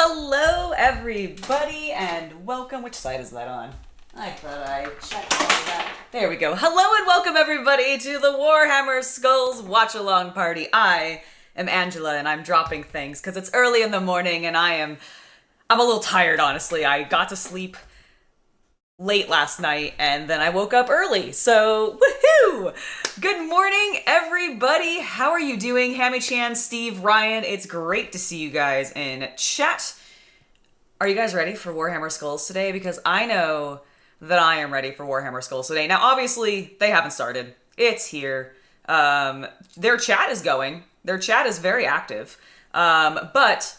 Hello, everybody, and welcome. Which side is that on? I thought I checked all of that. There we go. Hello and welcome, everybody, to the Warhammer Skulls watch-along party. I am Angela, and I'm dropping things because it's early in the morning, and I'm a little tired, honestly. I got to sleep late last night, and then I woke up early, so woohoo! Good morning, everybody. How are you doing? Hammy-chan, Steve, Ryan, it's great to see you guys in chat. Are you guys ready for Warhammer Skulls today? Because I know that I am ready for Warhammer Skulls today. Now, obviously, they haven't started. It's here. Their chat is going. Their chat is very active. But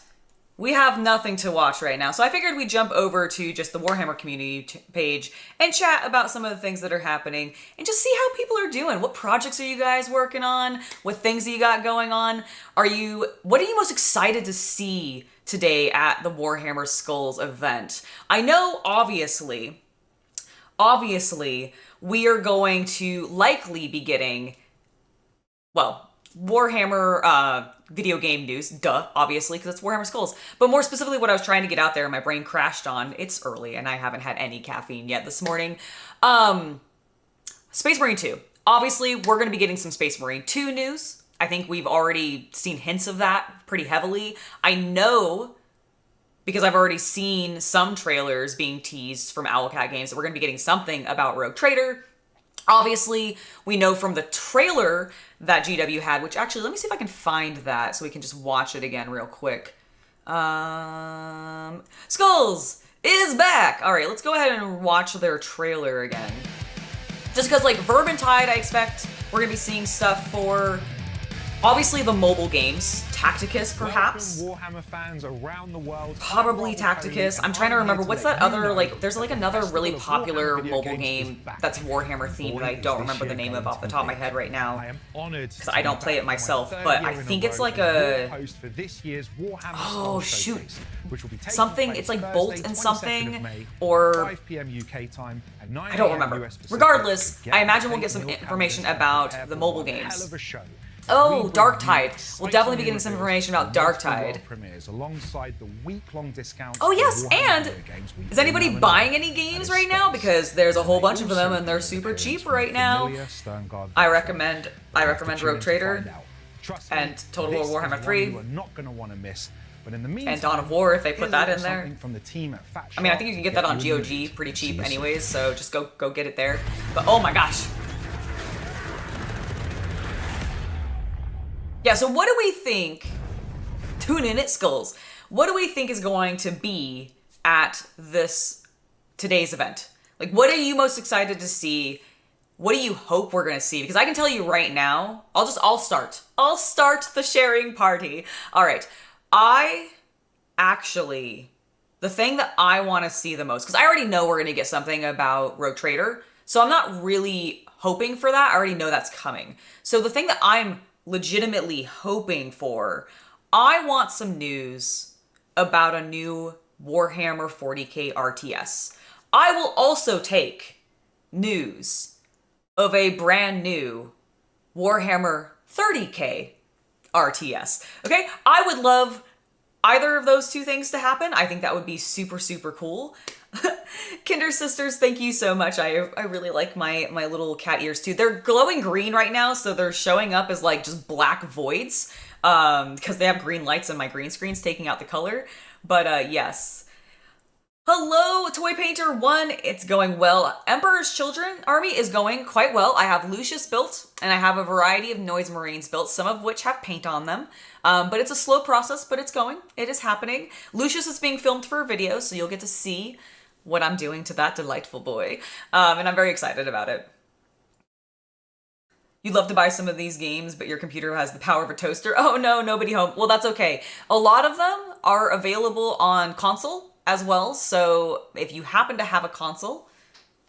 we have nothing to watch right now. So I figured we'd jump over to just the Warhammer community page and chat about some of the things that are happening and just see how people are doing. What projects are you guys working on? What things that you got going on? What are you most excited to see today at the Warhammer Skulls event? I know, obviously, we are going to likely be getting, well, Warhammer video game news, duh, obviously, because it's Warhammer Skulls. But more specifically, what I was trying to get out there and my brain crashed on, it's early and I haven't had any caffeine yet this morning. Space Marine 2. Obviously, we're going to be getting some Space Marine 2 news. I think we've already seen hints of that pretty heavily. I know, because I've already seen some trailers being teased from Owlcat Games, that we're going to be getting something about Rogue Trader. Obviously, we know from the trailer that GW had, which actually, let me see if I can find that so we can just watch it again real quick. Skulls is back! All right, let's go ahead and watch their trailer again. Just because, like, Vermintide, I expect we're going to be seeing stuff for, obviously, the mobile games. Tacticus, perhaps? Warhammer fans around the world. Probably Tacticus. I'm trying to remember, what's that other, like, there's like another really popular mobile game that's Warhammer themed that I don't remember the name of off the top of my head right now. Because I don't play it myself, but I think it's like a... Oh, shoot. Something, it's like Bolt and something, or... I don't remember. Regardless, I imagine we'll get some information about the mobile games. Oh, Darktide. We'll definitely be getting some information about Darktide. Oh yes, and is anybody buying any games right now? Because there's a whole bunch of them and they're super cheap right now. I recommend Rogue Trader and Total War Warhammer 3. And Dawn of War, if they put that in there. I mean, I think you can get that on GOG pretty cheap anyways, so just go get it there. But oh my gosh. Yeah, so what do we think, tune in at Skulls, what do we think is going to be at today's event? Like, what are you most excited to see? What do you hope we're going to see? Because I can tell you right now, I'll start the sharing party. All right, the thing that I want to see the most, because I already know we're going to get something about Rogue Trader, so I'm not really hoping for that. I already know that's coming. So the thing that I'm legitimately hoping for, I want some news about a new Warhammer 40k RTS. I will also take news of a brand new Warhammer 30k RTS. Okay? I would love either of those two things to happen. I think that would be super, super cool. Kinder Sisters, thank you so much. I really like my little cat ears too. They're glowing green right now, so they're showing up as like just black voids because they have green lights and my green screen's taking out the color. But yes. Hello, Toy Painter 1. It's going well. Emperor's Children army is going quite well. I have Lucius built, and I have a variety of Noise Marines built, some of which have paint on them. But it's a slow process, but it's going. It is happening. Lucius is being filmed for a video, so you'll get to see what I'm doing to that delightful boy. And I'm very excited about it. You'd love to buy some of these games, but your computer has the power of a toaster. Oh no, nobody home. Well, that's okay. A lot of them are available on console as well, so if you happen to have a console,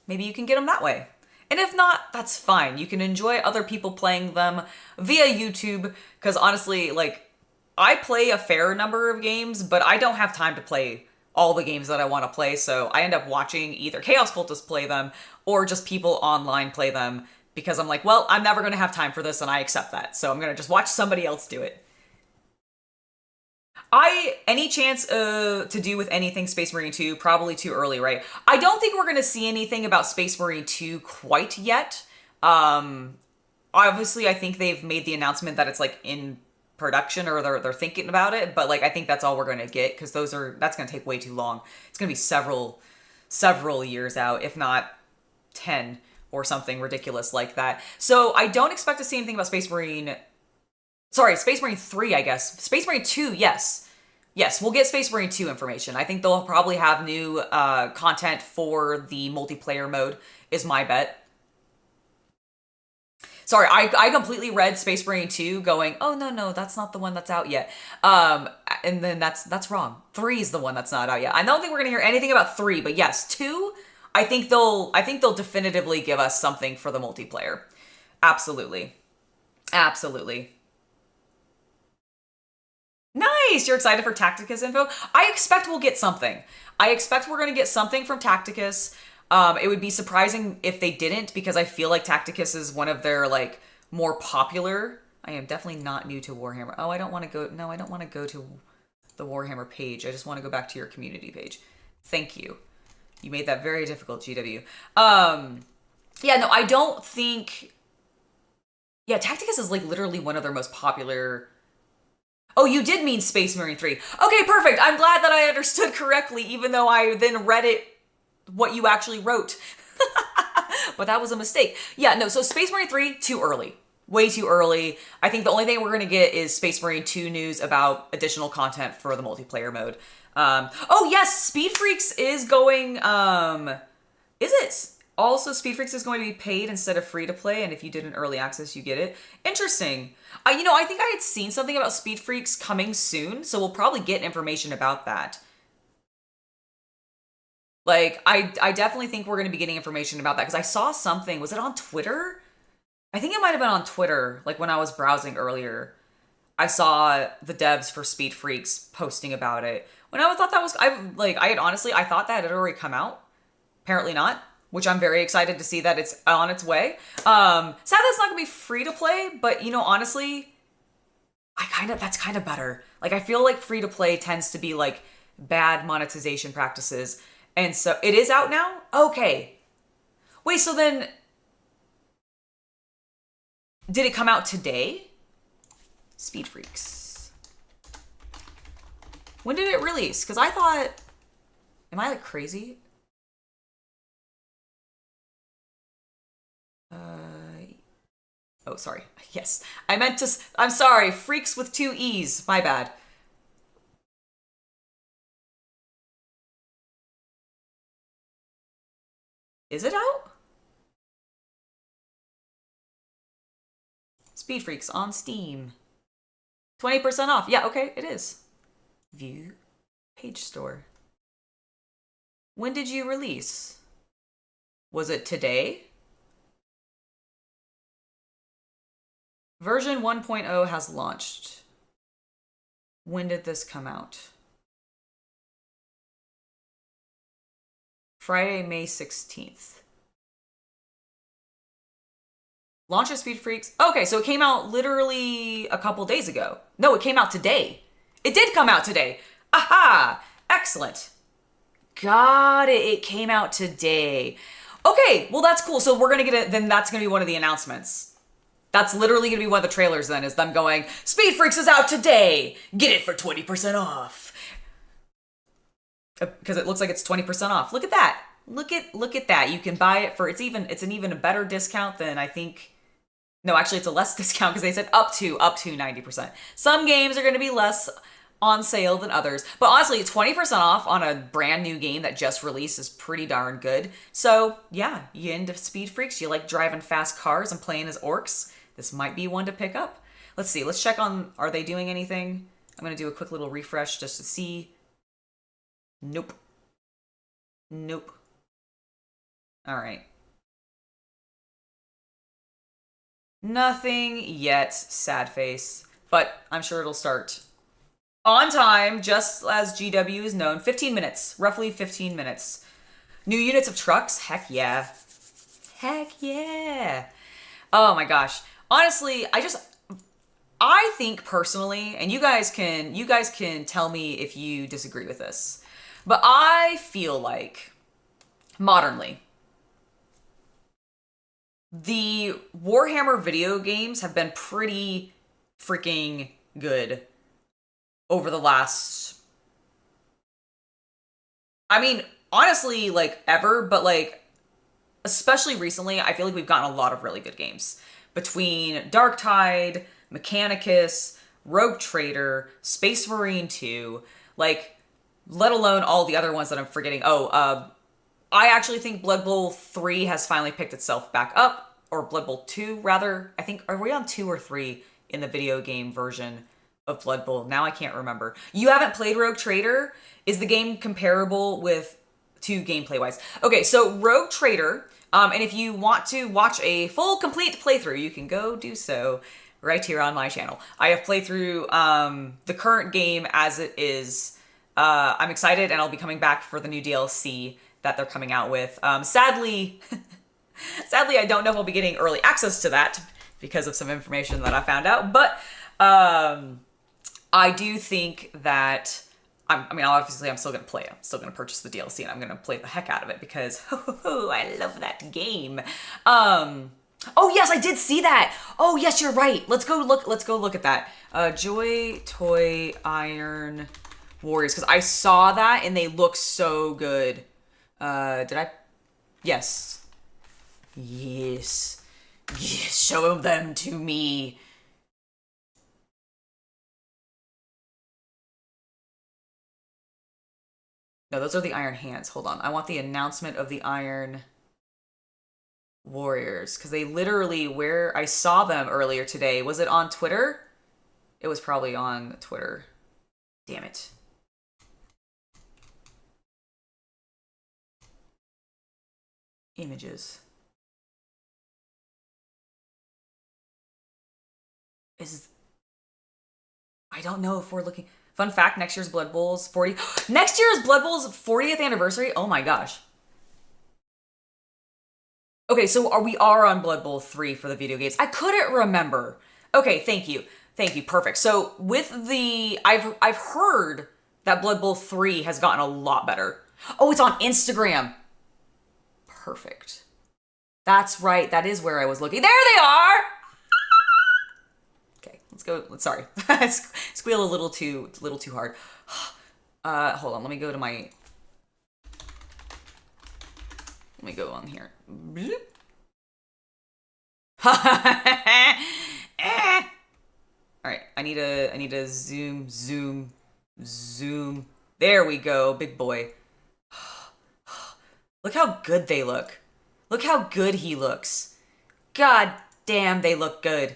maybe you can get them that way. And if not, that's fine. You can enjoy other people playing them via YouTube, because honestly, like, I play a fair number of games, but I don't have time to play all the games that I want to play, so I end up watching either Chaos Cultists play them or just people online play them, because I'm like, well, I'm never going to have time for this, and I accept that, so I'm going to just watch somebody else do it. Any chance to do with anything Space Marine 2, probably too early, right? I don't think we're going to see anything about Space Marine 2 quite yet. Obviously, I think they've made the announcement that it's like in production, or they're thinking about it, but like I think that's all we're going to get, because that's going to take way too long. It's going to be several years out, if not 10 or something ridiculous like that. So I don't expect to see anything about Space Marine 3, I guess. Space Marine 2, yes. Yes, we'll get Space Marine 2 information. I think they'll probably have new content for the multiplayer mode, is my bet. Sorry, I completely read Space Marine 2 going, oh, no, that's not the one that's out yet. And then that's wrong. 3 is the one that's not out yet. I don't think we're going to hear anything about 3, but yes, 2, I think they'll definitively give us something for the multiplayer. Absolutely. Absolutely. Nice! You're excited for Tacticus info? I expect we'll get something. I expect we're going to get something from Tacticus. It would be surprising if they didn't, because I feel like Tacticus is one of their, like, more popular... I am definitely not new to Warhammer. Oh, I don't want to go... No, I don't want to go to the Warhammer page. I just want to go back to your community page. Thank you. You made that very difficult, GW. Yeah, no, I don't think... Yeah, Tacticus is, like, literally one of their most popular... Oh, you did mean Space Marine 3. Okay, perfect. I'm glad that I understood correctly, even though I then read it, what you actually wrote. But that was a mistake. Yeah, no, so Space Marine 3, too early. Way too early. I think the only thing we're going to get is Space Marine 2 news about additional content for the multiplayer mode. Oh, yes, Speed Freaks is going... Is it... Also, Speed Freaks is going to be paid instead of free to play, and if you did an early access, you get it. Interesting. I think I had seen something about Speed Freaks coming soon, so we'll probably get information about that. Like, I definitely think we're going to be getting information about that, because I saw something. Was it on Twitter? I think it might have been on Twitter, like when I was browsing earlier. I saw the devs for Speed Freaks posting about it. When I thought that was... I thought that had already come out. Apparently not. Which I'm very excited to see that it's on its way. Sad that it's not gonna be free to play, but honestly, that's kind of better. Like, I feel like free to play tends to be like bad monetization practices. And so it is out now? Okay. Wait, so then did it come out today? Speed Freaks. When did it release? Because I thought, am I like crazy? Oh, sorry. Yes. I'm sorry. Freaks with 2 E's. My bad. Is it out? Speed Freaks on Steam. 20% off. Yeah, okay, it is. View page store. When did you release? Was it today? Version 1.0 has launched. When did this come out? Friday, May 16th. Launch of Speed Freaks. Okay, so it came out literally a couple days ago. No, it came out today. It did come out today. Aha! Excellent. Got it. It came out today. Okay, well, that's cool. So we're going to get it. Then that's going to be one of the announcements. That's literally going to be one of the trailers then, is them going, Speed Freaks is out today! Get it for 20% off! Because it looks like it's 20% off. Look at that! Look at that. You can buy it for, it's an even a better discount than I think... No, actually it's a less discount, because they said up to 90%. Some games are going to be less on sale than others. But honestly, 20% off on a brand new game that just released is pretty darn good. So yeah, you into Speed Freaks, you like driving fast cars and playing as orcs, this might be one to pick up. Let's see. Let's check on, are they doing anything? I'm going to do a quick little refresh just to see. Nope. Nope. All right. Nothing yet, sad face. But I'm sure it'll start on time, just as GW is known. 15 minutes. Roughly 15 minutes. New units of trucks? Heck yeah. Heck yeah. Oh my gosh. Honestly, I think personally, and you guys can tell me if you disagree with this, but I feel like modernly the Warhammer video games have been pretty freaking good over the last, I mean, honestly, like ever, but like especially recently, I feel like we've gotten a lot of really good games between Darktide, Mechanicus, Rogue Trader, Space Marine 2, like let alone all the other ones that I'm forgetting. I actually think Blood Bowl 3 has finally picked itself back up, or Blood Bowl 2 rather. I think, are we on 2 or 3 in the video game version of Blood Bowl? Now I can't remember. You haven't played Rogue Trader? Is the game comparable with to gameplay wise? Okay, so Rogue Trader, and if you want to watch a full complete playthrough, you can go do so right here on my channel. I have played through the current game as it is. I'm excited, and I'll be coming back for the new DLC that they're coming out with. Sadly, I don't know if I'll be getting early access to that because of some information that I found out, but I do think that, obviously I'm still going to play it. I'm still going to purchase the DLC, and I'm going to play the heck out of it because I love that game. Oh yes, I did see that. Oh yes, you're right. Let's go look at that. Joy Toy Iron Warriors, because I saw that and they look so good. Did I? Yes. Yes. Yes, show them to me. No, those are the Iron Hands. Hold on. I want the announcement of the Iron Warriors, because they literally, where I saw them earlier today, was it on Twitter? It was probably on Twitter. Damn it. Images. I don't know if we're looking. Fun fact, next year's Blood Bowl's 40. Next year's Blood Bowl's 40th anniversary? Oh my gosh. Okay, so we are on Blood Bowl 3 for the video games. I couldn't remember. Okay, thank you. Thank you. Perfect. So with the, I've heard that Blood Bowl 3 has gotten a lot better. Oh, it's on Instagram. Perfect. That's right. That is where I was looking. There they are. Okay, let's go. Sorry. Squeal a little too hard. Hold on. Let me go to my, let me go on here. All right, I need a zoom. There we go, big boy. Look how good they look. Look how good he looks. God damn, they look good.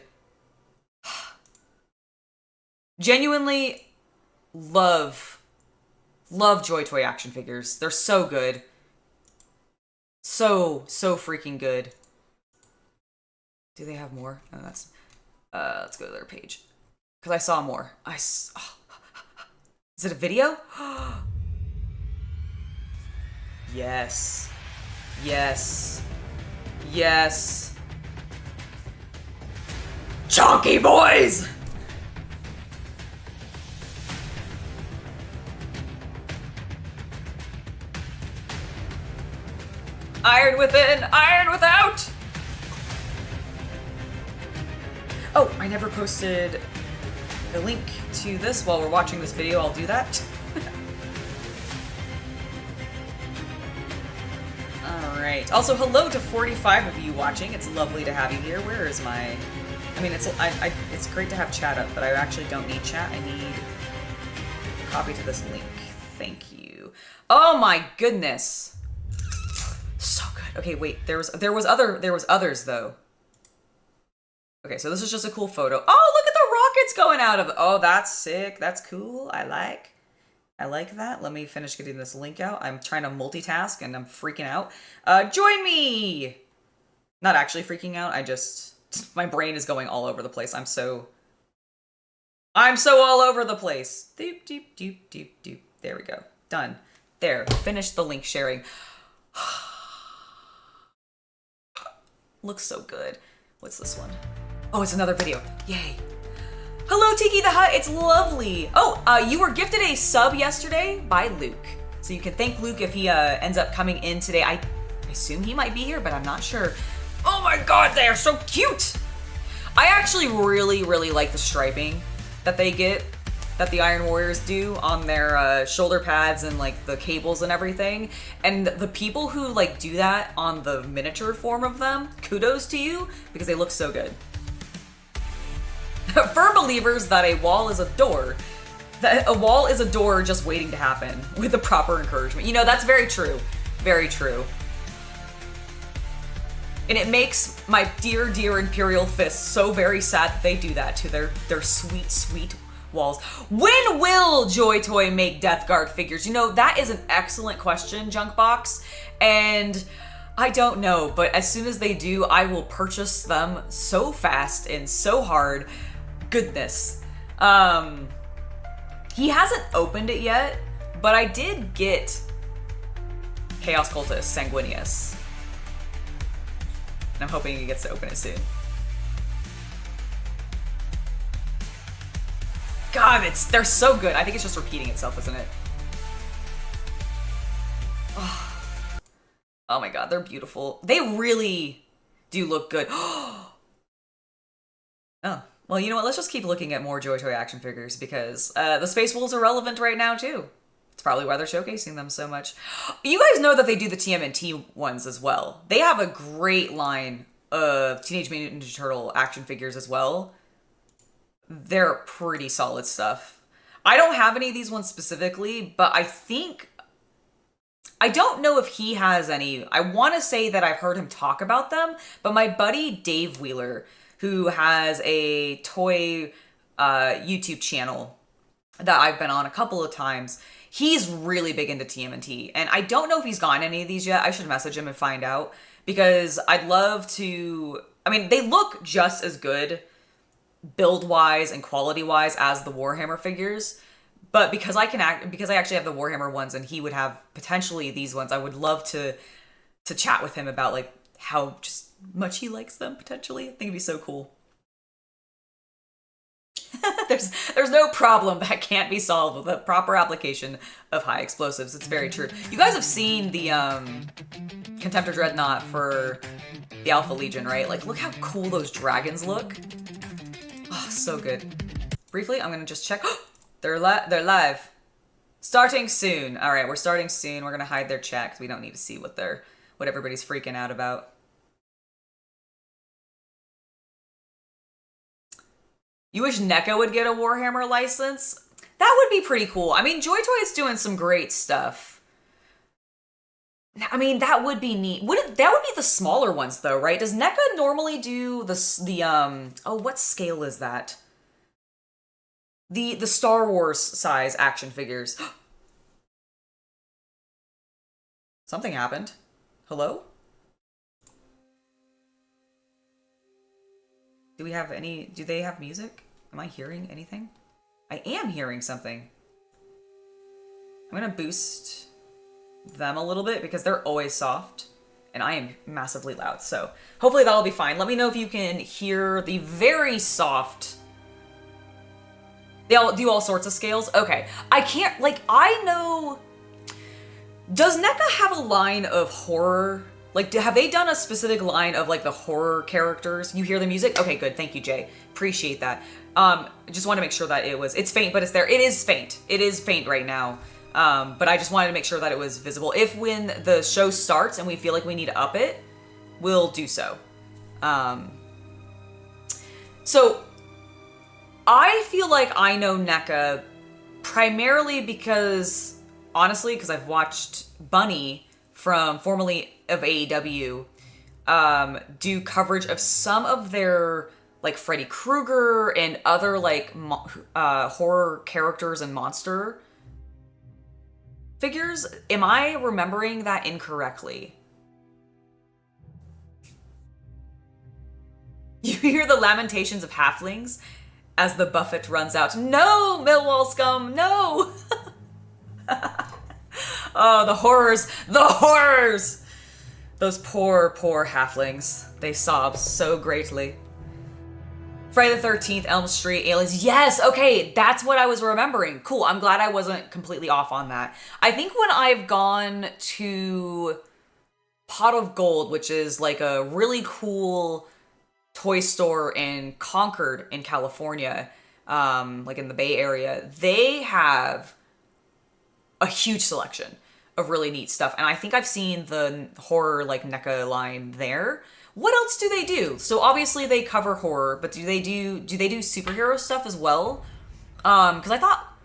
Genuinely love Joy Toy action figures. They're so good. So freaking good. Do they have more? Oh, that's, let's go to their page. Because I saw more. Is it a video? Yes. Yes. Yes. Chonky boys! Iron within, iron without! Oh, I never posted a link to this while we're watching this video. I'll do that. Alright. Also, hello to 45 of you watching. It's lovely to have you here. Where is my... it's great to have chat up, but I actually don't need chat. I need a copy to this link. Thank you. Oh my goodness. So good. Okay, wait. There was others though. Okay, so this is just a cool photo. Oh, look at the rockets going out of. Oh, that's sick. That's cool. I like that. Let me finish getting this link out. I'm trying to multitask and I'm freaking out. Join me. Not actually freaking out. My brain is going all over the place. I'm so all over the place. Doop, doop, doop, doop, doop. There we go. Done. There. Finish the link sharing. Looks so good. What's this one? Oh, it's another video. Yay. Hello, Tiki the Hut. It's lovely. Oh, you were gifted a sub yesterday by Luke. So you can thank Luke if he ends up coming in today. I assume he might be here, but I'm not sure. Oh my god, they are so cute! I actually really, really like the striping that they get, that the Iron Warriors do on their shoulder pads and like the cables and everything. And the people who like do that on the miniature form of them, kudos to you, because they look so good. Firm believers that a wall is a door. That a wall is a door just waiting to happen with the proper encouragement. You know, that's very true. Very true. And it makes my dear, dear Imperial Fists so very sad that they do that to their sweet, sweet walls. When will Joy Toy make Death Guard figures? You know, that is an excellent question, Junkbox. And I don't know, but as soon as they do, I will purchase them so fast and so hard. Goodness. He hasn't opened it yet, but I did get Chaos Cultist Sanguinius. And I'm hoping he gets to open it soon. God, they're so good. I think it's just repeating itself, isn't it? Oh my god, they're beautiful. They really do look good. Oh, well, you know what? Let's just keep looking at more Joy Toy action figures because the Space Wolves are relevant right now too. It's probably why they're showcasing them so much. You guys know that they do the TMNT ones as well. They have a great line of Teenage Mutant Ninja Turtle action figures as well. They're pretty solid stuff. I don't have any of these ones specifically, but I don't know if he has any. I want to say that I've heard him talk about them, but my buddy Dave Wheeler, who has a toy YouTube channel that I've been on a couple of times, he's really big into TMNT. And I don't know if he's gotten any of these yet. I should message him and find out because I'd love to. I mean, they look just as good build-wise and quality-wise as the Warhammer figures. But because I actually have the Warhammer ones and he would have potentially these ones, I would love to chat with him about like how just much he likes them potentially. I think it'd be so cool. There's no problem that can't be solved with a proper application of high explosives. It's very true. You guys have seen the Contemptor Dreadnought for the Alpha Legion, right? Like, look how cool those dragons look. Oh, so good. Briefly, I'm gonna just check. They're live. Starting soon. All right, we're starting soon. We're gonna hide their chat because we don't need to see what everybody's freaking out about. You wish NECA would get a Warhammer license? That would be pretty cool. I mean, Joy Toy is doing some great stuff. I mean, that would be neat. That would be the smaller ones though, right? Does NECA normally do what scale is that? The Star Wars size action figures. Something happened. Hello? Do they have music? Am I hearing anything? I am hearing something. I'm gonna boost them a little bit because they're always soft and I am massively loud. So hopefully that'll be fine. Let me know if you can hear the very soft. They all do all sorts of scales. Okay. I know. Does NECA have a line of horror? Like, have they done a specific line of, like, the horror characters? You hear the music? Okay, good. Thank you, Jay. Appreciate that. Just want to make sure that it's faint, but it's there. It is faint. It is faint right now. But I just wanted to make sure that it was visible. If when the show starts and we feel like we need to up it, we'll do so. So, I feel like I know NECA primarily because, honestly, because I've watched Bunny from formerly of AEW do coverage of some of their like Freddy Krueger and other like horror characters and monster figures. Am I remembering that incorrectly? You hear the lamentations of halflings as the buffet runs out. No, Millwall scum, no! Oh, the horrors! The horrors! Those poor, poor halflings. They sob so greatly. Friday the 13th, Elm Street, Aliens. Yes, okay, that's what I was remembering. Cool, I'm glad I wasn't completely off on that. I think when I've gone to Pot of Gold, which is like a really cool toy store in Concord in California, like in the Bay Area, they have a huge selection of really neat stuff. And I think I've seen the horror like NECA line there. What else do they do? So obviously they cover horror, but do they do superhero stuff as well? Because I thought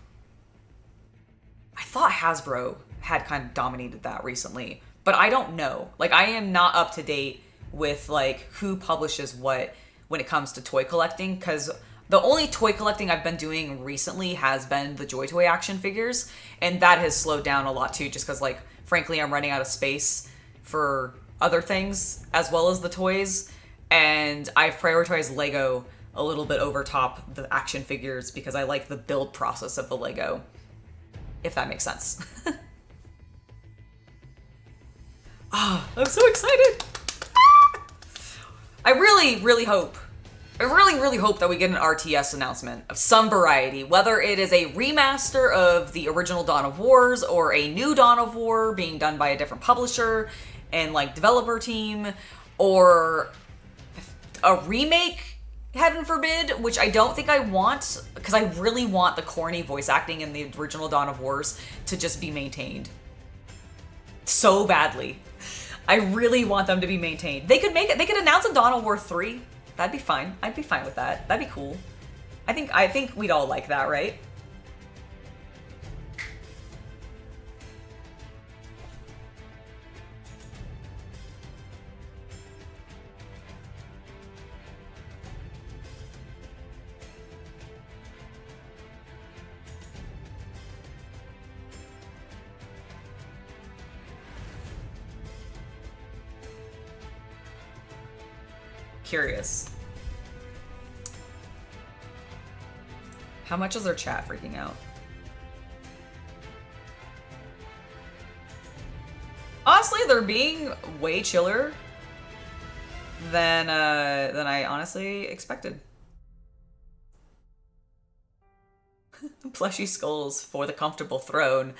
Hasbro had kind of dominated that recently, but I don't know. Like, I am not up to date with like who publishes what when it comes to toy collecting, because the only toy collecting I've been doing recently has been the Joy Toy action figures, and that has slowed down a lot too, just because like frankly I'm running out of space for other things as well as the toys, and I've prioritized Lego a little bit over top the action figures because I like the build process of the Lego, if that makes sense. I'm so excited. I really hope that we get an RTS announcement of some variety, whether it is a remaster of the original Dawn of Wars or a new Dawn of War being done by a different publisher and like developer team, or a remake, heaven forbid, which I don't think I want, because I really want the corny voice acting in the original Dawn of Wars to just be maintained so badly. I really want them to be maintained. They could make it. They could announce a Dawn of War 3. That'd be fine. I'd be fine with that. That'd be cool. I think we'd all like that, right? Curious. How much is their chat freaking out? Honestly, they're being way chiller than I honestly expected. Plushy skulls for the comfortable throne.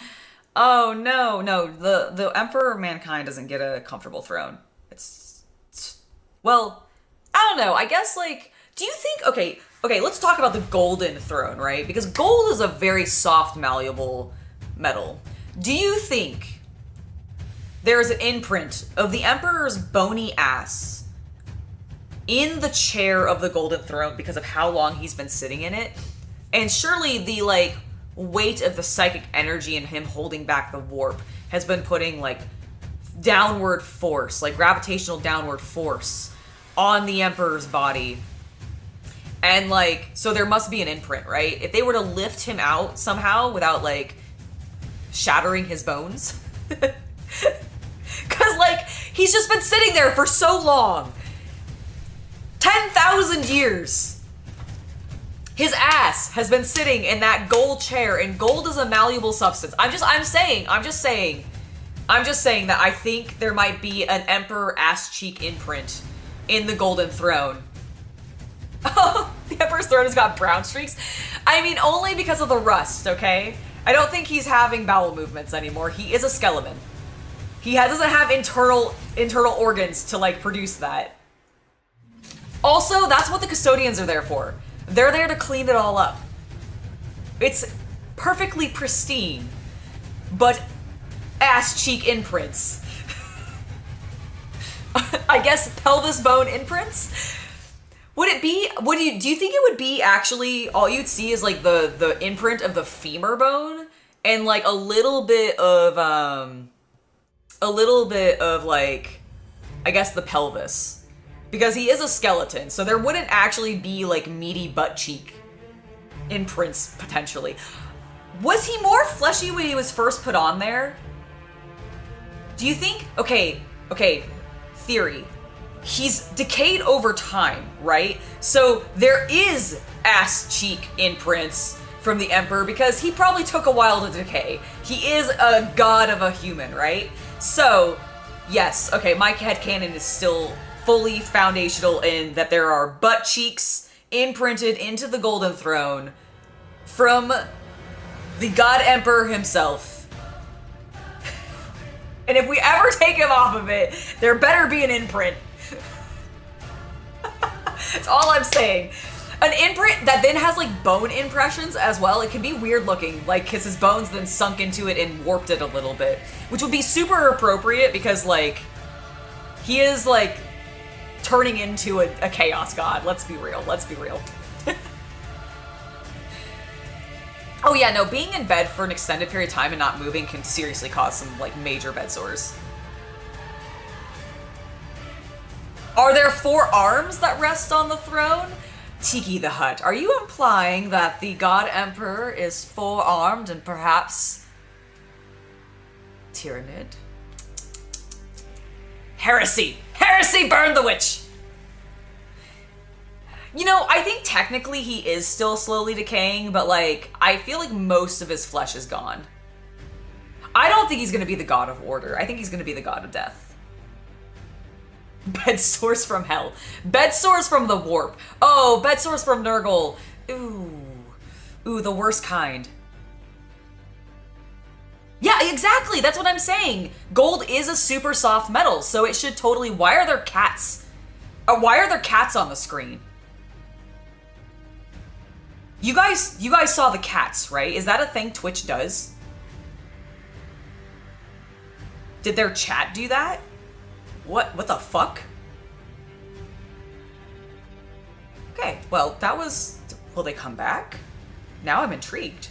Oh no, the Emperor of Mankind doesn't get a comfortable throne. It's well, I don't know. I guess, like, do you think, okay, let's talk about the golden throne, right? Because gold is a very soft, malleable metal. Do you think there's an imprint of the Emperor's bony ass in the chair of the golden throne because of how long he's been sitting in it? And surely the, like, weight of the psychic energy in him holding back the warp has been putting, like, downward force, like gravitational downward force on the Emperor's body. And like, so there must be an imprint, right? If they were to lift him out somehow without like shattering his bones. Cause like, he's just been sitting there for so long. 10,000 years. His ass has been sitting in that gold chair, and gold is a malleable substance. I'm just saying that I think there might be an Emperor ass cheek imprint in the golden throne. Oh, the Emperor's throne has got brown streaks. I mean, only because of the rust, okay? I don't think he's having bowel movements anymore. He is a skeleton. He doesn't have internal organs to, like, produce that. Also, that's what the custodians are there for. They're there to clean it all up. It's perfectly pristine, but ass cheek imprints. I guess pelvis bone imprints? Would it be, do you think it would be actually, all you'd see is like the imprint of the femur bone and like a little bit of like, I guess the pelvis, because he is a skeleton, so there wouldn't actually be like meaty butt cheek imprints potentially. Was he more fleshy when he was first put on there? Do you think, okay, theory. He's decayed over time, right? So there is ass cheek imprints from the Emperor because he probably took a while to decay. He is a god of a human, right? So, yes, okay, my headcanon is still fully foundational in that there are butt cheeks imprinted into the Golden Throne from the God Emperor himself. And if we ever take him off of it, there better be an imprint. That's all I'm saying. An imprint that then has like bone impressions as well. It can be weird looking, like because his bones then sunk into it and warped it a little bit, which would be super appropriate because like he is like turning into a chaos god. Let's be real. Let's be real. Oh yeah, no, being in bed for an extended period of time and not moving can seriously cause some like major bed sores. Are there 4 arms that rest on the throne? Tiki the Hut, are you implying that the God Emperor is 4-armed and perhaps Tyranid? Heresy! Heresy, burn the witch! You know, I think technically he is still slowly decaying, but like, I feel like most of his flesh is gone. I don't think he's gonna be the God of Order. I think he's gonna be the God of Death. Bed sores from hell. Bed sores from the warp. Oh, bed sores from Nurgle. Ooh. Ooh, the worst kind. Yeah, exactly. That's what I'm saying. Gold is a super soft metal, so it should totally... Why are there cats? Why are there cats on the screen? You guys saw the cats, right? Is that a thing Twitch does? Did their chat do that? What the fuck? Okay, well, that was... Will they come back? Now I'm intrigued.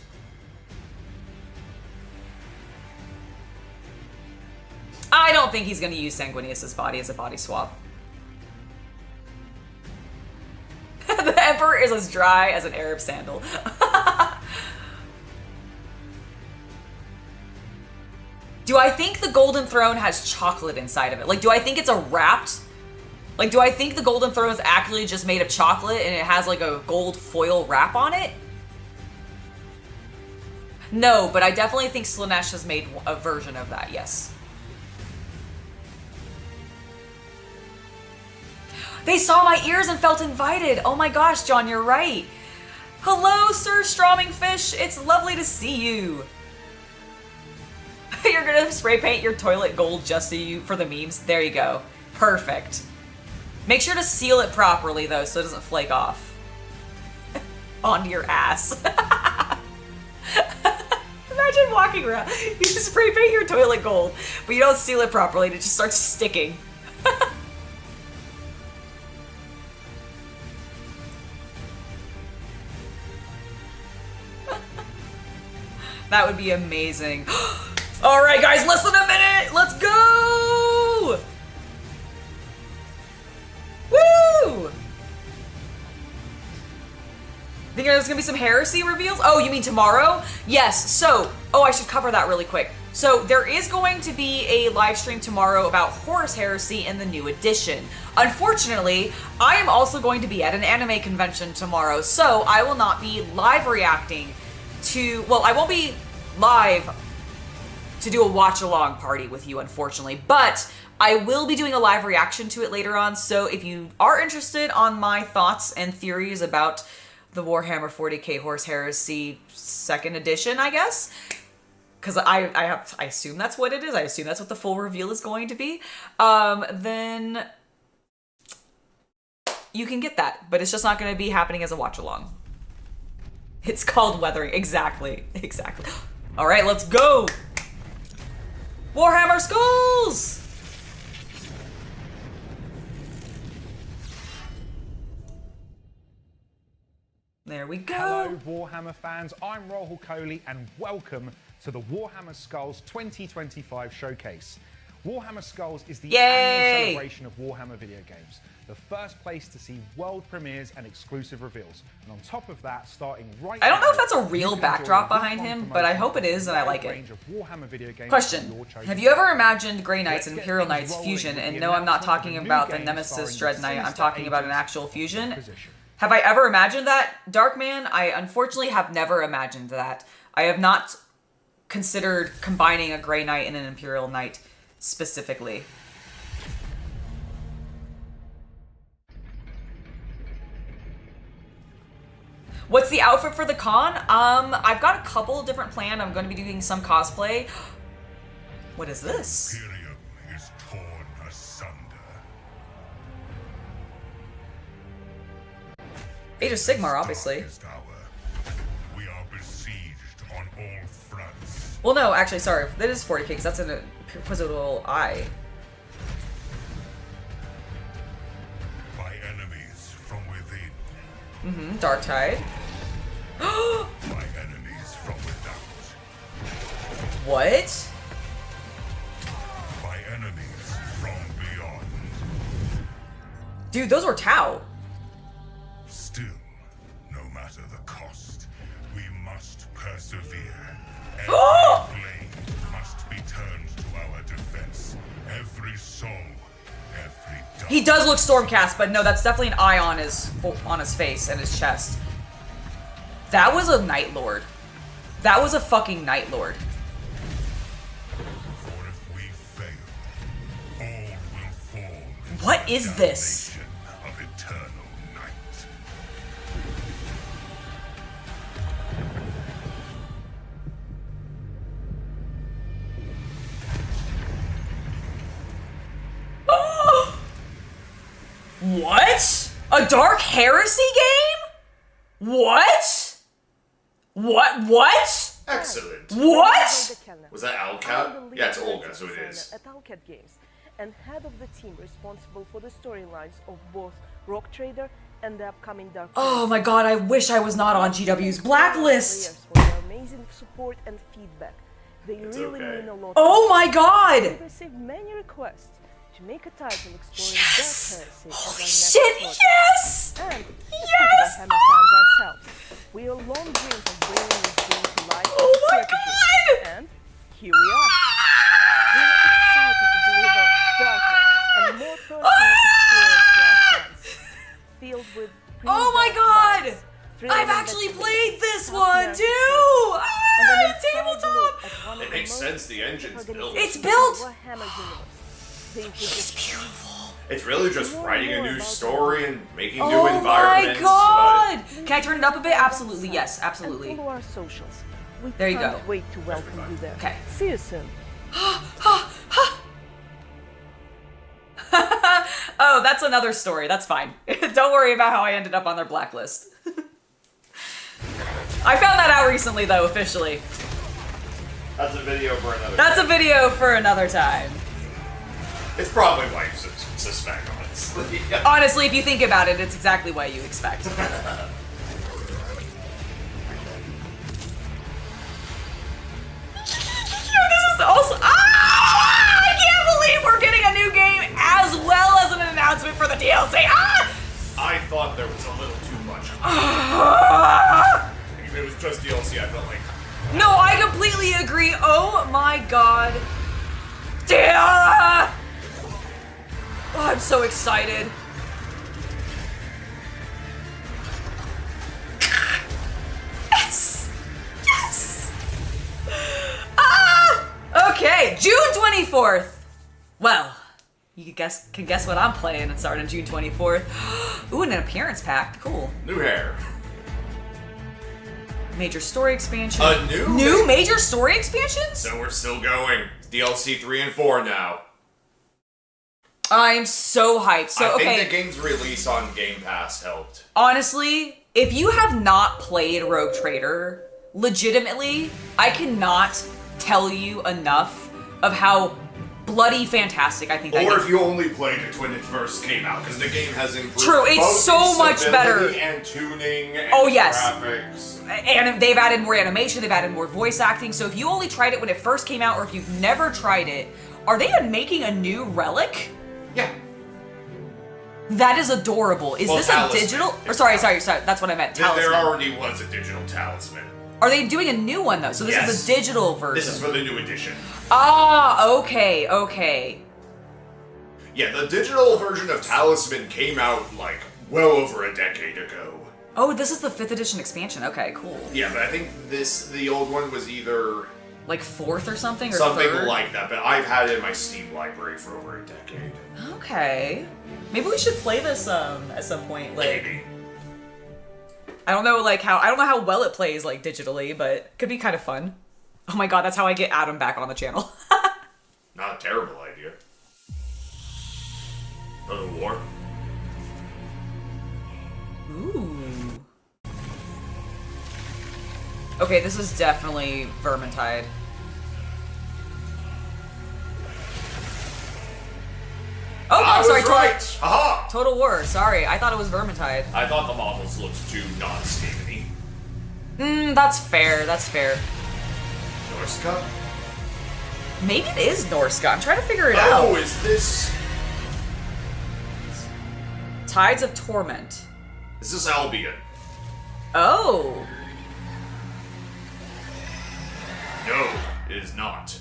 I don't think he's gonna use Sanguinius's body as a body swap. The Emperor is as dry as an Arab sandal. Do I think the Golden Throne has chocolate inside of it? Like, do I think it's a wrapped? Like, do I think the Golden Throne is actually just made of chocolate and it has like a gold foil wrap on it? No, but I definitely think Slaanesh has made a version of that, yes. They saw my ears and felt invited. Oh my gosh, John, you're right. Hello, Sir Stroming Fish. It's lovely to see you. You're gonna spray paint your toilet gold just so you for the memes. There you go. Perfect. Make sure to seal it properly though, so it doesn't flake off onto your ass. Imagine walking around. You spray paint your toilet gold, but you don't seal it properly, and it just starts sticking. That would be amazing. All right, guys, less than a minute. Let's go. Woo! Think there's gonna be some heresy reveals? Oh, you mean tomorrow? Yes. So, I should cover that really quick. So there is going to be a live stream tomorrow about Horus Heresy in the new edition. Unfortunately, I am also going to be at an anime convention tomorrow, so I will not be live reacting to, well, I won't be live to do a watch-along party with you, unfortunately, but I will be doing a live reaction to it later on, so if you are interested on my thoughts and theories about the Warhammer 40k Horus Heresy 2nd edition, I guess, because I assume that's what it is, I assume that's what the full reveal is going to be, then you can get that, but it's just not going to be happening as a watch-along. It's called weathering. Exactly. Exactly. All right, let's go. Warhammer Skulls! There we go. Hello, Warhammer fans. I'm Rahul Kohli, and welcome to the Warhammer Skulls 2025 showcase. Warhammer Skulls is the annual celebration of Warhammer video games, the first place to see world premieres and exclusive reveals. And on top of that, starting right now, I don't know if that's a real backdrop behind him, but I hope it is and I like it. Question. Have you ever imagined Grey Knights and Imperial Knights fusion? And no, I'm not talking about the Nemesis Dread Knight, I'm talking about an actual fusion. Have I ever imagined that, Darkman? I unfortunately have never imagined that. I have not considered combining a Grey Knight and an Imperial Knight specifically. What's the outfit for the con? I've got a couple different planned. I'm going to be doing some cosplay. What is this? Imperium is torn asunder. Age of Sigmar, obviously. Darkest hour. We are besieged on all fronts. Well, no, actually, sorry. That is 40k, because that's an Inquisitorial Eye. By enemies from within. Mm-hmm, Dark Tide. By enemies from without. What? By enemies from beyond. Dude, those were Tau. Still, no matter the cost, we must persevere. Every blade must be turned to our defense. Every soul, every dark. He does look Stormcast, but no, that's definitely an eye on his face and his chest. That was a Night Lord. That was a fucking Night Lord. For if we fail, all will fall. into What the is this? damnation of eternal night. What? A Dark Heresy game? What? What? Excellent. What? Was that Alcat? Yeah, it's Olga, so it is. At Alcat Games, and head of the team responsible for the storylines of both Rock Trader and the upcoming Dark. Oh my god, I wish I was not on GW's blacklist. For their amazing support and feedback. They It's really okay. mean a lot. Oh my We've god! received many requests to make a title exploring Yes! Dark Heresy as Holy our next shit, project. yes! And Yes! Hammer fans ourselves, we are long dreams of bringing this game to life. Oh as a my strategy. god! And here we are. We are excited to deliver darker and more personal experience to our fans, filled with Oh my real-world god! vibes, thrilling I've actually investigations, played this tough one narrative too! choices, and an Ah, inside look tabletop! at one of It the makes most sense, the active engine's built. organizations It's in built! the Warhammer universe. They It's introduced beautiful. It's really just writing a new story and making new Oh my environments. god! Can I turn it up a bit? Absolutely, yes, and absolutely. follow our socials. We There you can't go. wait to welcome you there. Okay. See you soon. Oh, that's another story. That's fine. Don't worry about how I ended up on their blacklist. I found that out recently, though, officially. That's a video for another That's a day. video for another time. It's probably why you suspect, honestly. Honestly, if you think about it, it's exactly what you expect. This is also. I can't believe we're getting a new game as well as an announcement for the DLC. I thought there was a little too much. If it was just DLC, I felt like No, I completely agree. Oh my god. Damn! Oh, I'm so excited. Yes! Yes! Okay, June 24th. Well, you can guess what I'm playing. It started on June 24th. Ooh, and an appearance pack. Cool. new hair. Major story expansion. A new major story expansions? So we're still going. DLC 3 and 4 now. I'm so hyped. So I think okay, the game's release on Game Pass helped. honestly, if you have not played Rogue Trader, legitimately, I cannot tell you enough of how bloody fantastic I think that Or game. if you only played it when it first came out, because the game has improved. True, it's both so in much stability better. And tuning. And Oh, yes. Graphics. And they've added more animation, they've added more voice acting. So if you only tried it when it first came out, or if you've never tried it, are they making a new relic? Yeah. That is adorable. Is Well, this talisman. a digital? Or It's sorry, talisman. that's what I meant. There Talisman. already was a digital talisman. Are they doing a new one though? So this is Yes. a digital version. This is for the new edition. Ah, okay. Yeah, the digital version of Talisman came out like well over a decade ago. Oh, this is the 5th edition expansion. Okay, cool. Yeah, but I think the old one was either Like 4th or something, or something 3rd? like that, but I've had it in my Steam library for over a decade. Okay. Maybe we should play this at some point. Like, Maybe. I don't know how well it plays like digitally, but it could be kind of fun. Oh my god, that's how I get Adam back on the channel. Not a terrible idea. Go to war. Ooh. Okay, this is definitely Vermintide. Oh, I I'm sorry, was right. Haha. Total War. Sorry, I thought it was Vermintide. I thought the models looked too non-Skaven-y. That's fair. That's fair. Norska? Maybe it is Norska. I'm trying to figure it out. Oh, is this... Tides of Torment. Is this Albion? Oh. No, it is not.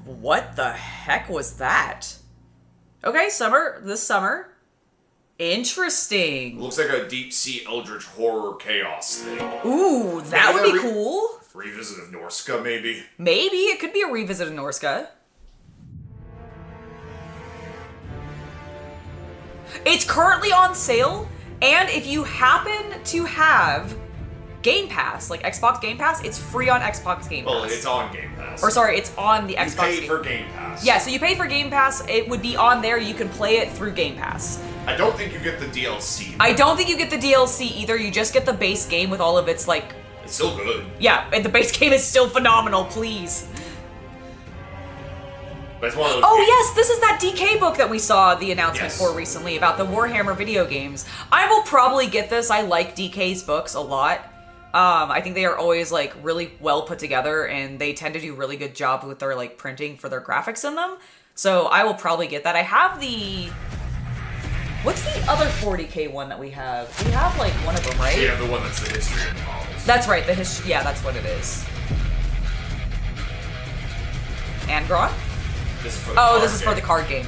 What the heck was that? Okay, this summer. Interesting. Looks like a deep-sea eldritch horror chaos thing. Ooh, that Maybe would be a cool. Revisit of Norska, maybe? Maybe. It could be a revisit of Norska. It's currently on sale, and if you happen to have Game Pass, like Xbox Game Pass, it's free on Xbox Game Pass. Well, it's on Game Pass. Or sorry, it's on the Xbox. You paid for Game Pass. Yeah, so you pay for Game Pass, it would be on there, you can play it through Game Pass. I don't think you get the DLC. I don't think you get the DLC either, you just get the base game with all of its, like... It's still good. Yeah, and the base game is still phenomenal, please. But it's one of those Oh games. yes, this is that DK book that we saw the announcement Yes. for recently about the Warhammer video games. I will probably get this, I like DK's books a lot. I think they are always like really well put together and they tend to do really good job with their like printing for their graphics in them. So I will probably get that. I have the... What's the other 40k one that we have? We have like one of them, right? Yeah, the one that's the history of the models. That's right, the history. Yeah, that's what it is. Angron? This is for the Oh, card this is for game. the card game.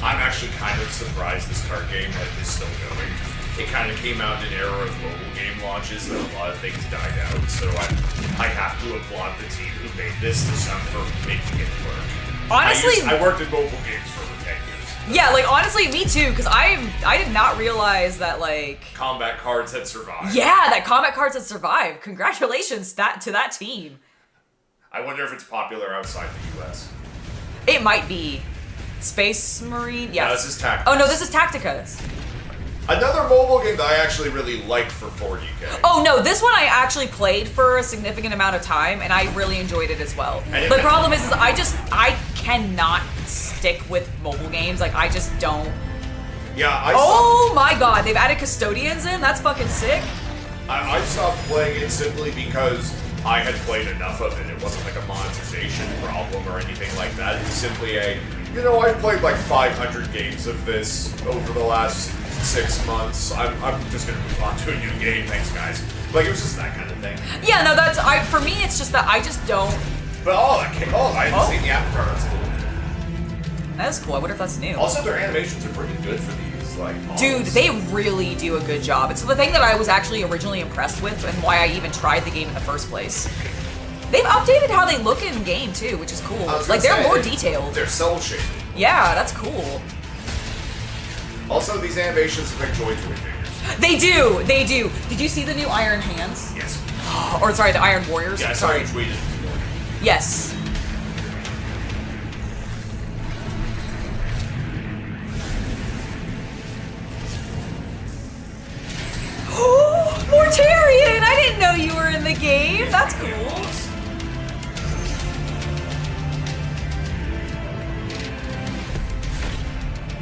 I'm actually kind of surprised this card game is still going. It kind of came out in an era of mobile game launches and a lot of things died out, so I have to applaud the team who made this for making it work. Honestly... I worked in mobile games for over 10 years. Yeah, like honestly, me too, because I did not realize that like... Combat cards had survived. Yeah, that combat cards had survived. Congratulations to that team. I wonder if it's popular outside the US. It might be. Space Marine? Yeah. No, this is Tacticus. Oh no, this is Tacticus. Another mobile game that I actually really liked for 40k. Oh no, this one I actually played for a significant amount of time, and I really enjoyed it as well. And The problem is I cannot stick with mobile games. Like, I just don't. Yeah, Oh my god, they've added custodians in? That's fucking sick. I stopped playing it simply because I had played enough of it. It wasn't like a monetization problem or anything like that. It's simply I've played like 500 games of this over the last 6 months. I'm just gonna move on to a new game. Thanks, guys. Like, it was just that kind of thing. Yeah, no, for me, it's just that I just don't. But I haven't seen the avatar. That's cool. That's cool. I wonder if that's new. Also, their animations are pretty good for these, like, models. Dude, they really do a good job. It's the thing that I was actually originally impressed with and why I even tried the game in the first place. They've updated how they look in game too, which is cool. Like, they're more detailed. They're cell shaded. Yeah, that's cool. Also, these animations look like Joy Toy figures. They do. Did you see the new Iron Hands? Yes. Or sorry, the Iron Warriors? Yeah, I saw sorry. you tweeted this morning. Yes. Mortarion! I didn't know you were in the game. That's cool.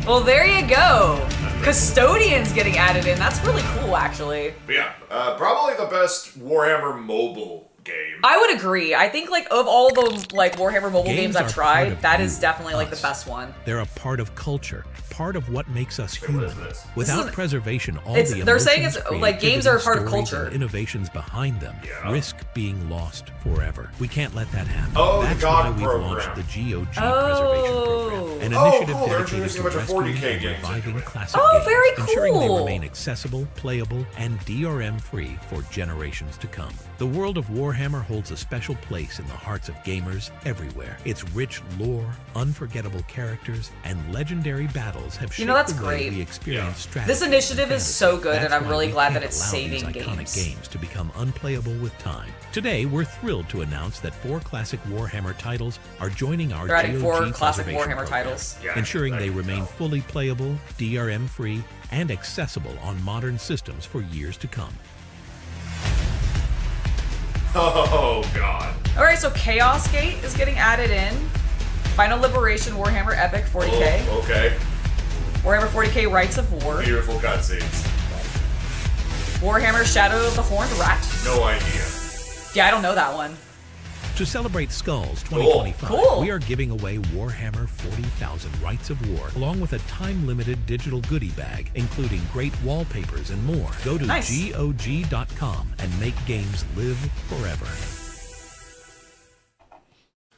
Well, there you go. Custodian's getting added in. That's really cool, actually. But yeah, probably the best Warhammer mobile game. I would agree. I think, like, of all those, like, Warhammer mobile games I've are part tried, of that you, is definitely, like, the us. best one. They're a part of culture, part of what makes us what human. is this? Without This preservation, all it's- the they're saying emotions, it's, like, games are a part of creativity, stories, culture. and innovations behind them Yeah. risk being lost forever. We can't let that happen. Oh, the That's God why we've program. launched the GOG preservation program. an Oh, initiative cool. They're dedicated introducing to a bunch of rescuing 40K and games reviving into it. classic Oh, games, very ensuring they cool. remain accessible, playable, and DRM-free for generations to come. The world of Warhammer holds a special place in the hearts of gamers everywhere. Its rich lore, unforgettable characters, and legendary battles have shaped that's the way great. we experience strategy. This initiative and is so good, fantasy. and I'm That's really why we glad that can't it's allow saving these iconic games. games to become unplayable with time. Today, we're thrilled to announce that 4 classic Warhammer titles are joining our They're adding 4 GOG classic preservation Warhammer program, titles. Yeah, ensuring I they can remain tell. fully playable, DRM-free, and accessible on modern systems for years to come. Oh god. Alright, so Chaos Gate is getting added in. Final Liberation Warhammer Epic 40k. Oh, okay. Warhammer 40k Rights of War. Beautiful cutscenes. Warhammer Shadow of the Horned Rat. No idea. Yeah, I don't know that one. To celebrate Skulls 2025, Cool. we are giving away Warhammer 40,000 Rights of War, along with a time-limited digital goodie bag, including great wallpapers and more. Go to Nice. GOG.com and make games live forever.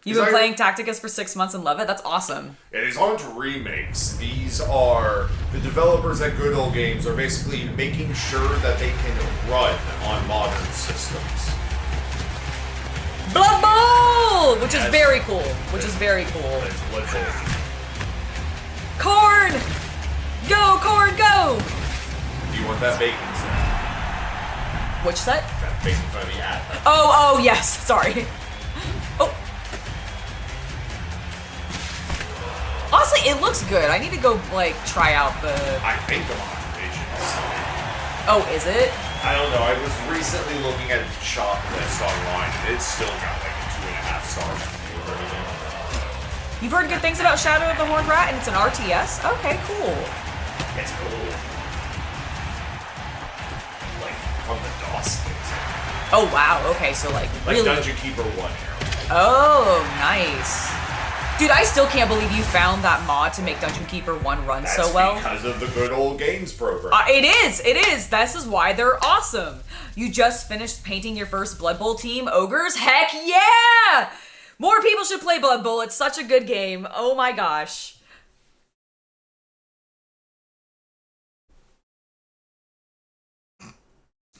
You've been playing Tacticus for 6 months and love it? That's awesome. It is on to remakes. These are the developers at Good Old Games are basically making sure that they can run on modern systems. Blood Bowl! Which is Yes. very cool. Which is very cool. Let's go. Corn! Go, Corn, go! Do you want that bacon set? Which set? That bacon for the ad. Oh, yes. Sorry. Oh. Honestly, it looks good. I need to go, like, try out the... I think I'm observations. Oh, is it? I don't know. I was recently looking at the shop list online, and it's still got like a 2.5 stars or everything. You've heard good things about Shadow of the Horned Rat, and it's an RTS? Okay, cool. It's cool. Like on the DOS things. Oh, wow. Okay, so, like Like really... Dungeon Keeper 1 era. Oh, nice. Dude, I still can't believe you found that mod to make Dungeon Keeper 1 run That's so well. because of the Good Old Games program. It is. This is why they're awesome. You just finished painting your first Blood Bowl team, Ogres? Heck yeah! More people should play Blood Bowl. It's such a good game. Oh my gosh.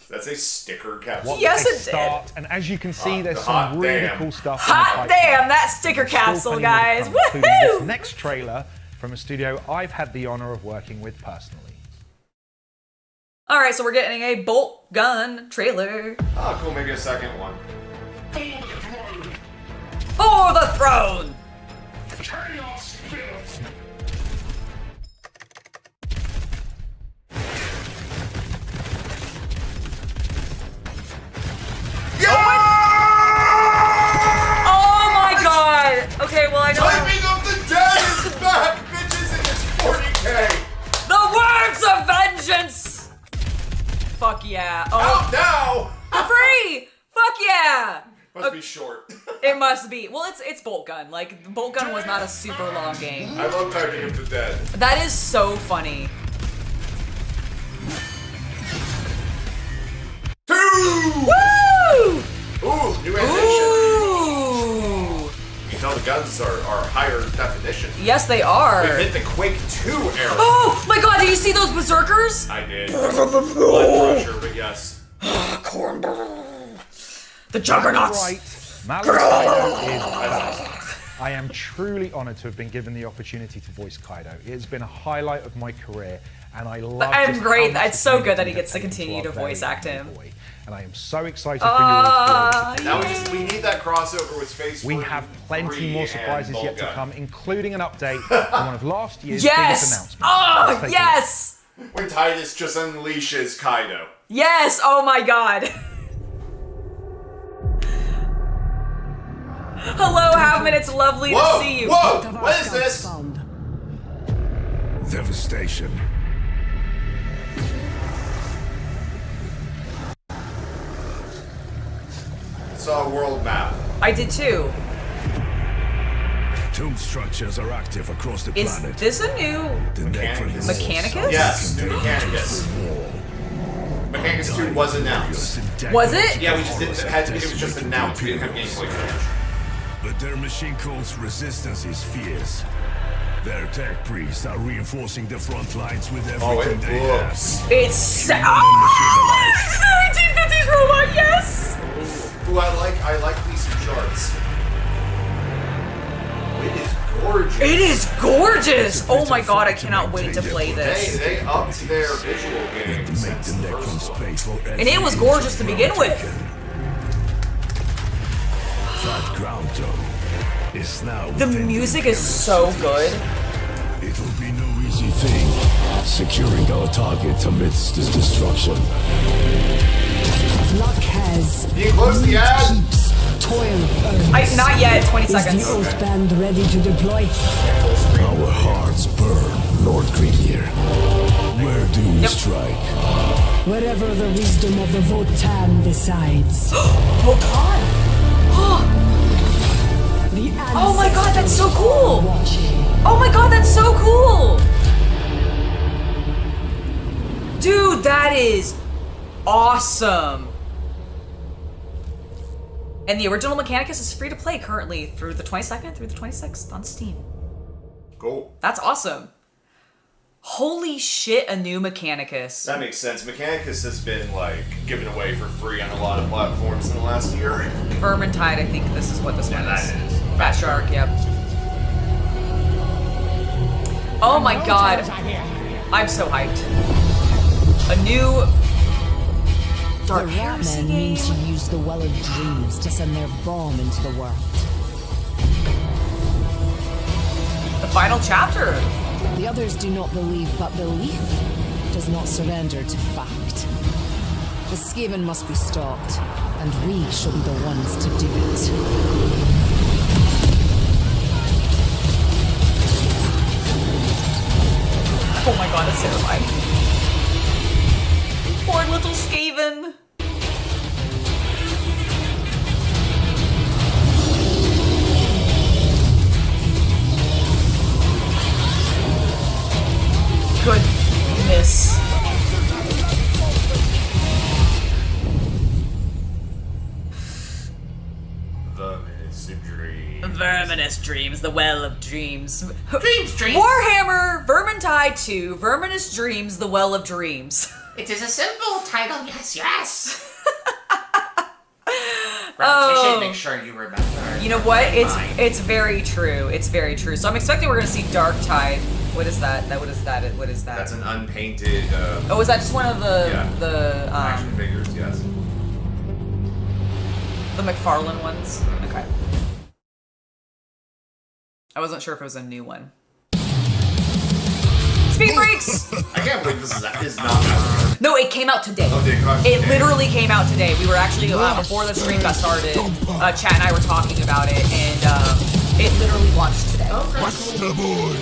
That's a sticker capsule. What Yes, a it did. start. And as you can see, there's Hot some really damn. cool stuff. in the Hot pipeline. damn, that sticker Still capsule, plenty more to guys. come, including this Woohoo! next trailer from a studio I've had the honor of working with personally. All right, so we're getting a bolt gun trailer. Oh, cool. Maybe a second one. For the throne! Oh my god! Okay, well I know Typing of the Dead is back, bitches, and it's 40K. the words of vengeance! Fuck yeah. Oh, Out now. for free! Fuck yeah! Must be short. It must be. Well, it's Bolt Gun. Like, Bolt Gun was not a super long game. I love Typing of the Dead. That is so funny. 2! Woo! Ooh, new animation. Ooh! You can tell the guns are higher definition. Yes, they are. We've hit the Quake 2 era. Oh my god, did you see those berserkers? I did. Blood pressure, but yes. The juggernauts. Right, Malice Kaido is back. I am truly honored to have been given the opportunity to voice Kaido. It has been a highlight of my career, and I love I'm just great. how much It's so the good that he community gets to have taken continue our to voice very act him. boy. And I am so excited for you all to be able to Now we need that crossover with Space We Marine have plenty 3 more surprises and yet to Volga. come, including an update on one of last year's biggest Yes! announcements. Let's Oh, take a yes! When Titus just unleashes Kaido. Yes! Oh my god. Hello, Halfman. It's lovely Whoa! to see you. Whoa! What is this? Devastation. Saw a world map. I did too. Tomb structures are active across the Is planet. this a new... The Mechanicus? Mechanicus? Yes, new Mechanicus. Mechanicus 2 was announced. Was it? Yeah, we just didn't. It was just announced. We didn't have gameplay footage. But their machine code's resistance is fierce. Their tech priests are reinforcing the front lines with Oh, everything it they looks. have. It's 1950s robot, yes! Ooh, I like these charts. It is gorgeous. It is gorgeous! Oh my god, I cannot wait to play this. They upped their visual games. Make since the the Necron first one. space for And it was gorgeous to begin with. That ground tone is now The within music is so good. It'll be no easy thing securing our target amidst this destruction. Luck has. Can you close the ad? Keeps. Toil earns. Not yet, 20 Is seconds. the Oath Band ready to deploy? Our hearts burn, Lord Greenyear. Where do we Yep. strike? Wherever the wisdom of the Votan decides. Votan! The Oh my god, that's so ancestors cool! are watching. Oh my god, that's so cool! Dude, that is awesome! And the original Mechanicus is free to play currently through the 22nd through the 26th on Steam. Cool. That's awesome. Holy shit, a new Mechanicus. That makes sense. Mechanicus has been like given away for free on a lot of platforms in the last year. Vermintide, I think this is what this one that is. is. Fat Shark, yep. Oh my god. I'm so hyped. A new Dark The Heresy Ratman game. means to use the Well of Dreams to send their bomb into the world. The final chapter. The others do not believe, but belief does not surrender to fact. The Skaven must be stopped, and we shall be the ones to do it. Oh my god, that's terrifying. Poor little Skaven. Goodness. Verminous dream. Verminous Dreams, the Well of Dreams. Dreams. Warhammer, Vermintide 2, Verminous Dreams, the Well of Dreams. It is a simple title, yes. Oh. Repetition, make sure you remember. You know what? Fine. It's very true. It's very true. So I'm expecting we're gonna see Dark Tide. What is that? What is that? What is that? That's an unpainted Oh, is that just one of the action figures, yes. the McFarlane ones? Okay. I wasn't sure if it was a new one. Speed Freaks! I can't believe this is not out. No, it came out today. Oh, did it come out It today? literally came out today. We were actually before the stream got started. Chat and I were talking about it, and it literally launched today. What's the boy?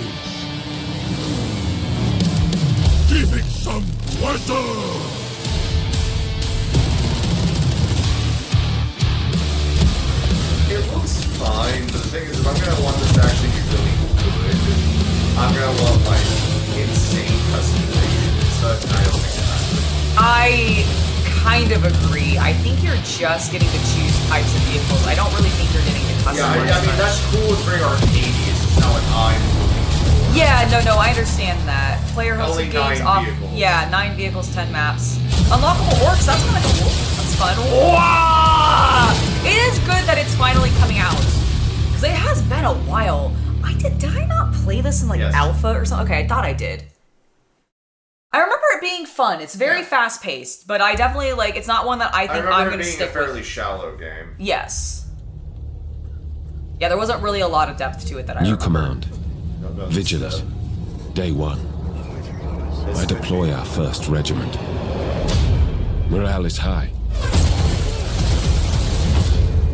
Give it some water! It looks fine, but the thing is, if I'm gonna want this to actually be really good, I'm gonna want like insane customization and such, and I don't think it happens. I kind of agree. I think you're just getting to choose types of vehicles. I don't really think you're getting to customize. Yeah, I mean that's cool. It's very arcadey. It's just not what I'm looking for. Yeah, no, I understand that. Player hosted Only games 9 off. vehicles. Yeah, 9 vehicles, 10 maps. Unlockable orcs, that's kind of cool. That's fun. Wah! It is good that it's finally coming out. Because it has been a while. Did I not play this in like Yes. alpha or something? Okay, I thought I did. I remember it being fun. It's very fast paced, but I definitely like it's not one that I think I'm remember gonna it being stick a fairly with. shallow game. Yes. Yeah, there wasn't really a lot of depth to it that I New remember. command. Vigilant. Day 1. I deploy our 1st regiment. Morale is high,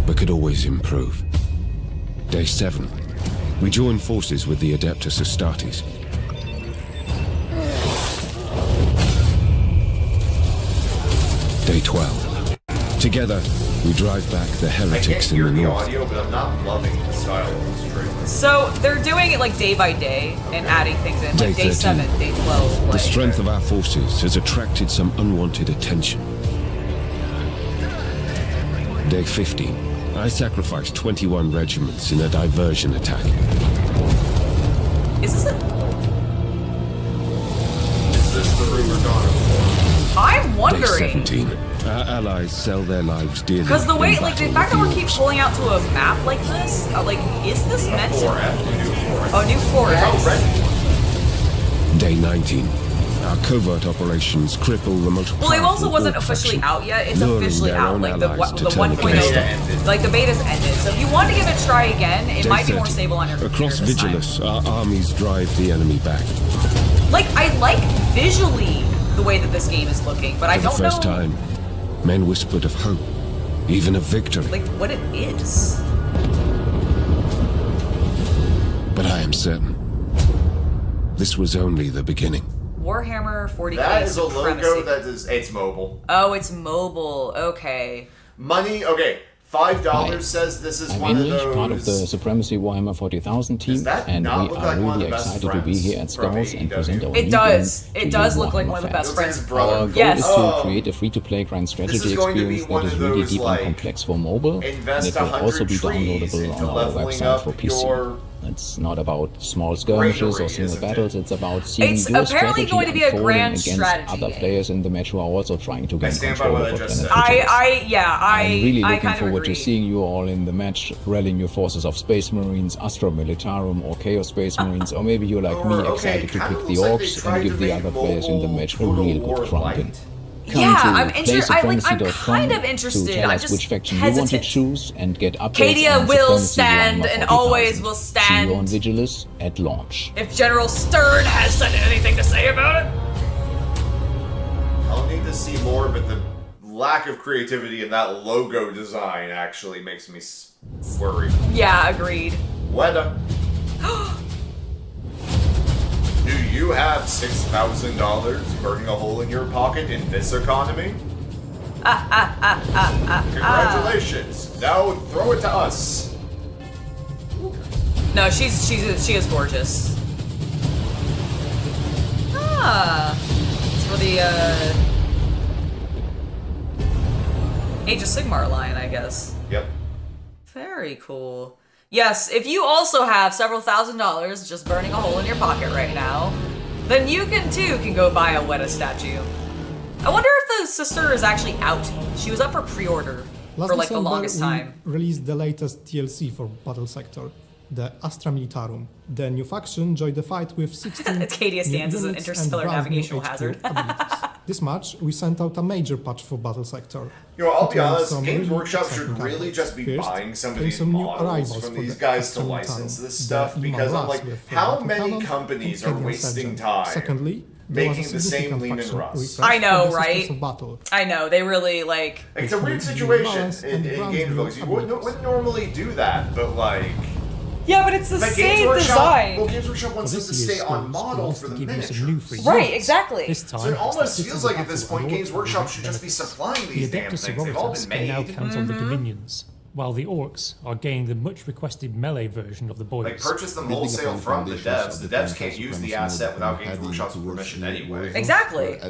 but could always improve. Day 7. We join forces with the Adeptus Astartes. Day 12. Together, we drive back the I can't heretics in hear the the north. audio, but I'm not loving the style of this trailer. So they're doing it like day by day and adding things in. Day Like day 13. 7, day 12. The Like, strength of our forces has attracted some unwanted attention. Day 15. I sacrificed 21 regiments in a diversion attack. Is this a... Is this the rumored dawn of war? I'm Day wondering. 17. Our allies sell their lives dearly. Because the way, in like, the battle fact that with we the keep orcs. pulling out to a map like this, like, is this meant to... 4F, new 4F. Oh, new 4X. Oh, red. Day 19. Our covert operations cripple the most Well, it also powerful wasn't orc officially faction, out yet. It's luring officially their out. own Like, the allies to 1.0, turn against them. like, the beta's ended. So if you want to give it a try again, it Day might be more 30. stable on your computer Across this time. Vigilus, our armies drive the enemy back. Like, I like visually the way that this game is looking, but I For the don't know, first time, men whispered of hope, even of victory. like, what it is. But I am certain, this was only the beginning. Warhammer 40k That is a Supremacy. logo that is, it's mobile. Oh, it's mobile. Okay. Money, okay, $5 says this is I'm one of English, those... part of the Supremacy Warhammer 40,000 team, Does that and we not look are like one of really the best excited to be friends here at from Skulls and AEW? present our It new does. game to It you does look like Warhammer one of the fans. best Looks like his friends. brother. Our goal Yes. is to create a free-to-play grind strategy This is going to be experience one that is of really those, deep like, and complex for mobile, and invest it will also 100 be trees downloadable into on our leveling website up for PC. your It's not about small skirmishes bravery, or single isn't it? battles, it's about seeing It's your apparently strategy going to be a unfolding grand against strategy other game. players in the match who are also trying to gain stand by control what I over just Planet said. Vigilus. I'm really I looking kind of forward agree. to seeing you all in the match, rallying your forces of Space Marines, Astra Militarum, or Chaos Space Marines, or maybe you're like me, okay, excited to kinda pick the looks like they orcs tried and give to the make other players in the mobile match a Total real War good trumping. light. Come Yeah, to I'm interested. I'm playsupremacy.com kind of interested. to tell I'm us just which faction you want to hesitant. choose and get updates Cadia on will Supremacy stand Warhammer and 40,000. always will See you on stand. Vigilus at launch. If General Stern has said anything to say about it. I'll need to see more, but the lack of creativity in that logo design actually makes me worried. Yeah, agreed. Weta. Do you have $6,000 burning a hole in your pocket in this economy? Congratulations. Now throw it to us. No, she is gorgeous. Ah, it's for the Age of Sigmar line, I guess. Yep. Very cool. Yes, if you also have several $1,000s just burning a hole in your pocket right now, then you can go buy a Weta statue. I wonder if the sister is actually out. She was up for pre-order for like the December, longest time. we released the latest DLC for Battle Sector, the Astra Militarum. The new faction joined the fight with 16 Cadia new stands as an units and interstellar brand new navigational HQ hazard. abilities. This match, we sent out a major patch for Battle Sector. You know, I'll be featuring honest, some Games really Workshop should exciting really updates. just be First, buying some of there's these some new models arrivals from for these the guys to Astra license Militarum, this the stuff, Iman because I'm Ras like, with, how battle many cannon companies and are Cadian wasting Sergeant. time Secondly, there was making a the same significant Lehman faction Russ? refresh I know, for the Sisters right? of Battle. I know, they really like... It's a weird New situation balance in and brand Games new Workshop. You wouldn't abilities. normally do that, but like... Yeah, but it's the Like same Games Workshop, design. well, Games Workshop wants them to stay on model for the miniatures. Right, exactly. So it almost feels like at this point, Games Workshop should just be supplying The these damn Adeptus things. They've all Sororitas been can now made. count on the Dominions, while the Orcs are gaining the much requested melee version of the boys. Like, purchase them wholesale from the devs. The devs can't use the asset without Games Workshop's permission anyway. Exactly.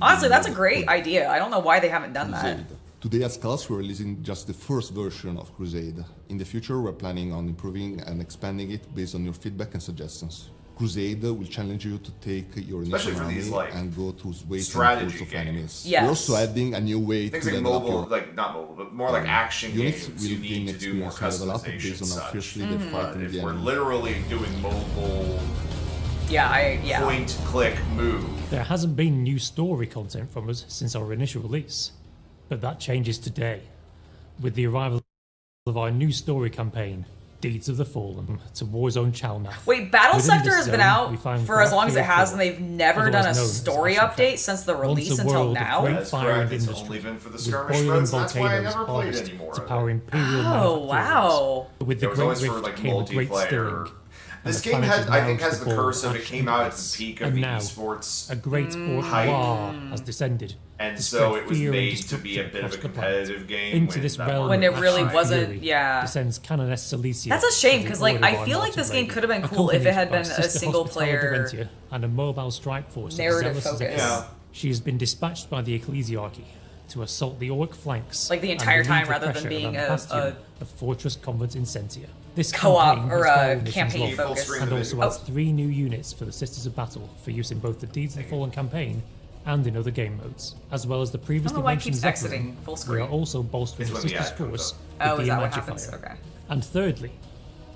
Honestly, that's a great idea. I don't know why they haven't done that. Today at Skulls, we're releasing just the first version of Crusade. In the future, we're planning on improving and expanding it based on your feedback and suggestions. Crusade will challenge you to take your Especially initial for these, army like, and go through waves strategy and force of games. enemies. Yes. We're also adding a new way Things to like level up mobile, your like, not mobile, but more like action units. games. Will You gain need to do more experience and level up customization based on how such. fiercely they fight But in if the we're enemy. literally doing mobile Yeah, point-click move. There hasn't been new story content from us since our initial release, but that changes today, with the arrival of our new story campaign, Deeds of the Fallen, to Warzone Chalmouth. Wait, Battle Within Sector this has been zone, out we find for as long as it Valkyrie has, 4, and they've never done a otherwise known as story Ashen update Fact. since the Once release a until world of now. great That's fire correct, and it's industry, only been for the with skirmish boiling modes, and that's why I volcanoes never played harvest any more to of power it. imperial Oh, manufactories. wow. With the It was Great always for, Rift like, came the Great multiplayer. Stirring. and This the game planet had, is I now think, has to the call curse of it Ashen came out at Pits. the peak of And now, esports a great orc hype. war has descended. And to so spread it was fear and made to be a destruction bit of a across the planet. competitive game. Into this realm When it of really Ashen wasn't- Fury yeah. descends Canoness Silesia. That's a shame, as the 'cause, like, order I of our feel like this game Lady, could have been cool if it had accompanied been by a Sister single Hospitaller player Deventia and a mobile strike force as narrative zealous as focus. it is. Yeah. She has been dispatched by the Ecclesiarchy to assault the orc flanks, Like the and entire relieve time the rather than pressure being around a- the bastion of Fortress Convent in Sentia. This Co-op campaign or, has 12 campaign missions long, focus. and also adds 3 new units for the Sisters of Battle for use in both the Deeds of the Fallen campaign and in other game modes, as well as the previously why it mentioned keeps exiting Zeppelin. full We screen. are also bolstering It's the when the Sisters' ad comes force up. Oh, with is the that what happens? Imagifier. Okay. And thirdly,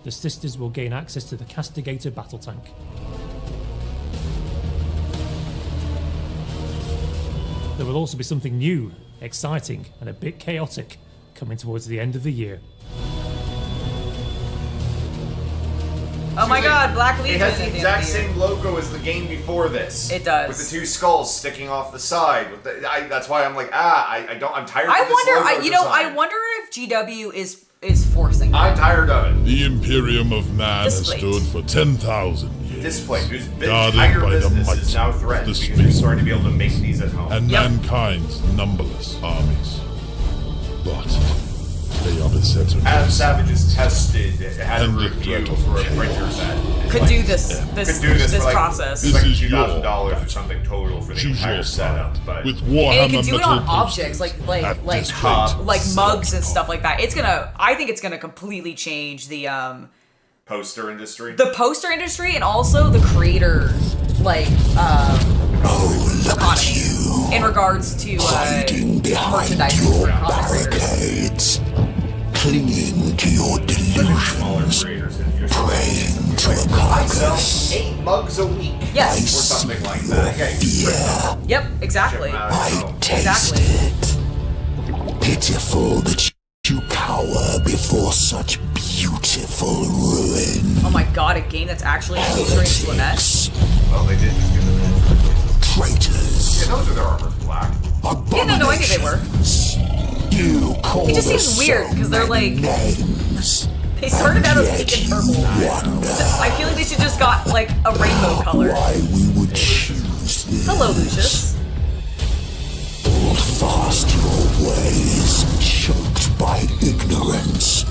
the Sisters will gain access to the Castigator battle tank. There will also be something new, exciting, and a bit chaotic coming towards the end of the year. Oh my god, Black Legion! It has the at end exact of the year. same logo as the game before this. It does. With the 2 skulls sticking off the side. With that's why I'm like, I'm tired of I this wonder. logo I design. wonder if GW is forcing. I'm tired of it. The Imperium of Man has Displate. stood for 10,000 years. Display, whose guarded entire by the business might is now of threatened the because they're space starting to be able to make these at home. and mankind's numberless armies. But they are beset of Adam Savage is tested, had a And the review threat of for a chaos. printer that Could do this for like, process. It's like This is your $2,000 or something total for the Choose entire your setup. side But with And Warhammer it can do it metal on objects posters like at like this plate. like mugs and stuff like that. It's gonna. I think it's gonna completely change the poster industry. the poster industry and also the creator like economy in regards to merchandise for content creators. Clinging to your delusions, praying to a I sell carcass. 8 mugs a week. Yes. Or something like that. Yeah, you can print them. Yep, exactly. Ship them out at home. Taste it. Pitiful that you cower before such beautiful ruin. Oh my god, a game that's actually featuring Slanesh. Well, they did just give them that. Traitors. Yeah, those are their armor black. Yeah, no, I knew they were. You call It just us seems weird so because they're many like names. they started out as Yet pink and you purple. wonder I feel like they should just got like a rainbow color. why we would choose this. Hello, Lucius. Hold fast your ways, choked by ignorance.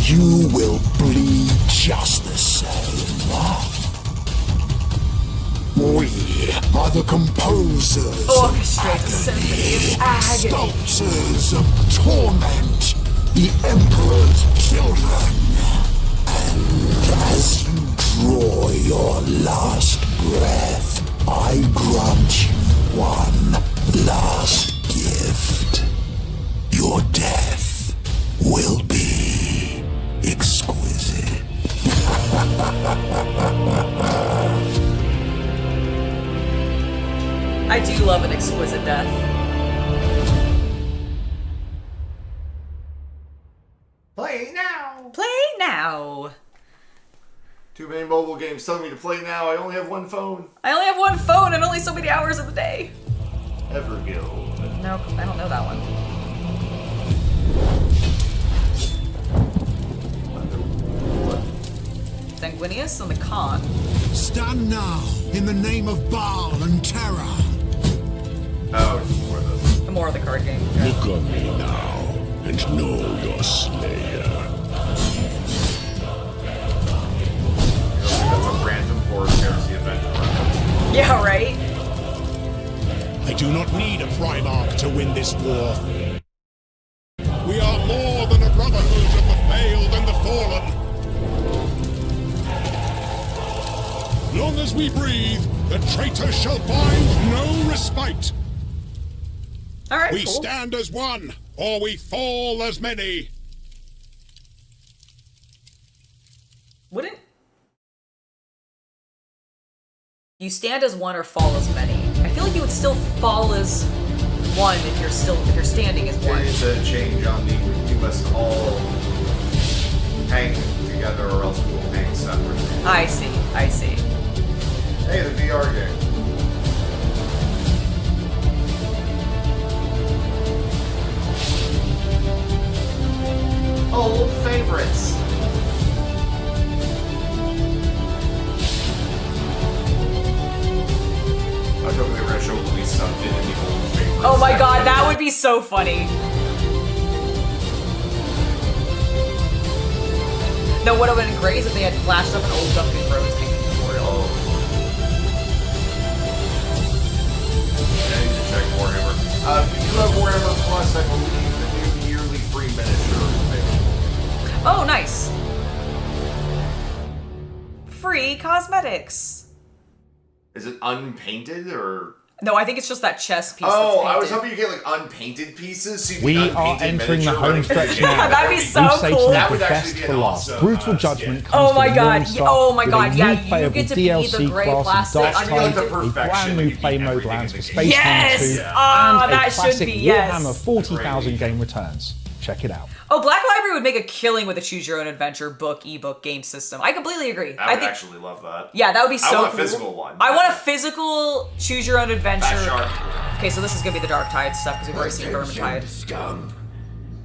You will bleed just the same. We are the composers Orchestrate a symphony of agony. sculptors of torment, the Emperor's children. And as you draw your last breath, I grant you one last gift. Your death will be exquisite. I do love an exquisite death. Play now! Play now. Too many mobile games telling me to play now. I only have one phone. I only have one phone and only so many hours of the day. Everguild. Nope, I don't know that one. Sanguinius and the Khan. Stand now in the name of Baal and terror. Oh, it's more of those. More of the card game. Look on me now and know your slayer. That's a random Horus Heresy event. Yeah, right? I do not need a Primarch to win this war. We are more than a brotherhood of the failed and the fallen. Long as we breathe, the traitors shall find no respite. All right, we cool. stand as one, or we fall as many. Wouldn't you stand as one or fall as many? I feel like you would still fall as one if you're standing as one. There is a change on the we must all hang together or else we will hang separately. I see. I see. Hey, the VR game. Old favorites. I thought we were gonna show Luis something in the old favorites. Oh my god, that would be so funny. No, what would have been great is if they had flashed up an old Duncan Rose game tutorial. Yeah, you can check Warhammer. If you have Warhammer Plus, I believe the new yearly free miniature is available. Oh, nice. cosmetics. Is it unpainted or? No, I think it's just that chess piece. Oh, that's I was painted. hoping you get like unpainted pieces. So you We can are unpainted entering the miniature home running stretch through the now. game. That'd be so We've saved cool. some That of the would actually best be for an last. awesome, Brutal Judgment skit. comes Oh my to the god! launch start Oh my with god! a Yeah, new you playable get to be DLC the gray class plastic. and Dark That'd be like the Tide, a perfection brand when new you play beat mode everything lands in for the Space game. Yes! Marine 2, Ah, and that a should classic be, yes. Warhammer 40,000 game returns. Check it out. Oh, Black Library would make a killing with a choose your own adventure book, ebook, game system. I completely agree. I would actually love that. Yeah, that would be so I want a cool. physical one. I want a physical choose your own adventure. Fast Shark. Okay, so this is gonna be the Dark Tide stuff because we've already seen Vermintide. Scum.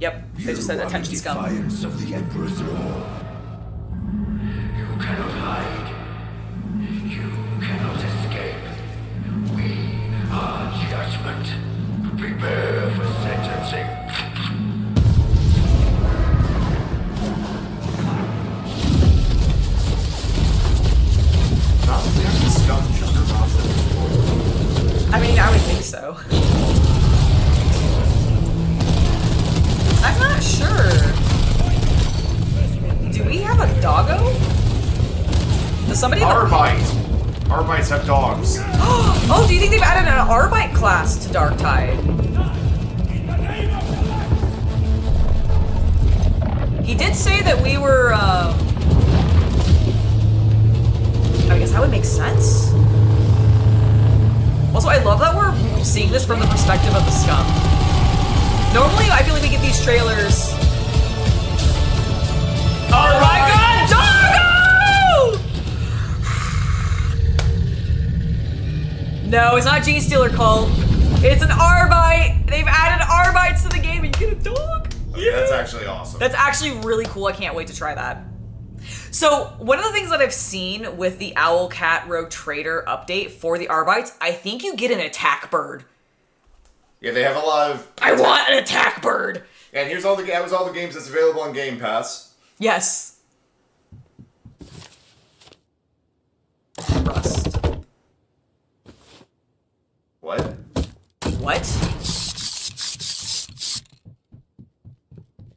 Yep, they just said attention scum. Defiance of the Emperor's law. You cannot hide. You cannot escape. We are judgment. Prepare for sentencing. Probably have to scum Juggernaut. I mean, I would think so. I'm not sure. Do we have a doggo? Does somebody have Arbite. Arbites have dogs. Oh, do you think they've added an Arbite class to Dark Tide? He did say that we were, I guess that would make sense. Also, I love that we're seeing this from the perspective of the scum. Normally, I feel like we get these trailers. Oh my god, doggo! No, it's not Gene Stealer Cult. It's an Arbite. They've added Arbites to the game and you get a dog. Yeah, that's actually awesome. That's actually really cool. I can't wait to try that. So, one of the things that I've seen with the Owl Cat Rogue Trader update for the Arbites, I think you get an attack bird. Yeah, they have a lot of. I want an attack bird. And here's all the games that's available on Game Pass. Yes. Rust. What? What?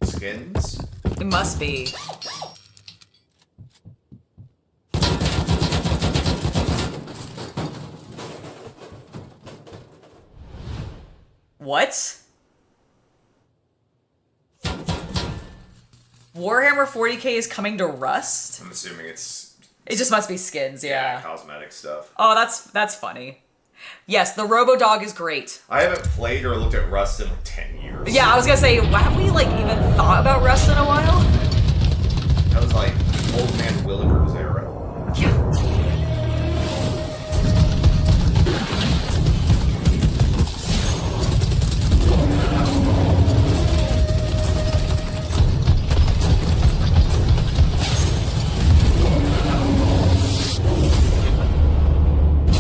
Skins? It must be. What? Warhammer 40k is coming to Rust? I'm assuming it's. It just must be skins, yeah. Cosmetic stuff. Oh, that's funny. Yes, the Robo-Dog is great. I haven't played or looked at Rust in like 10 years. Yeah, I was gonna say, have we like even thought about Rust in a while? That was like Old Man Williger's era.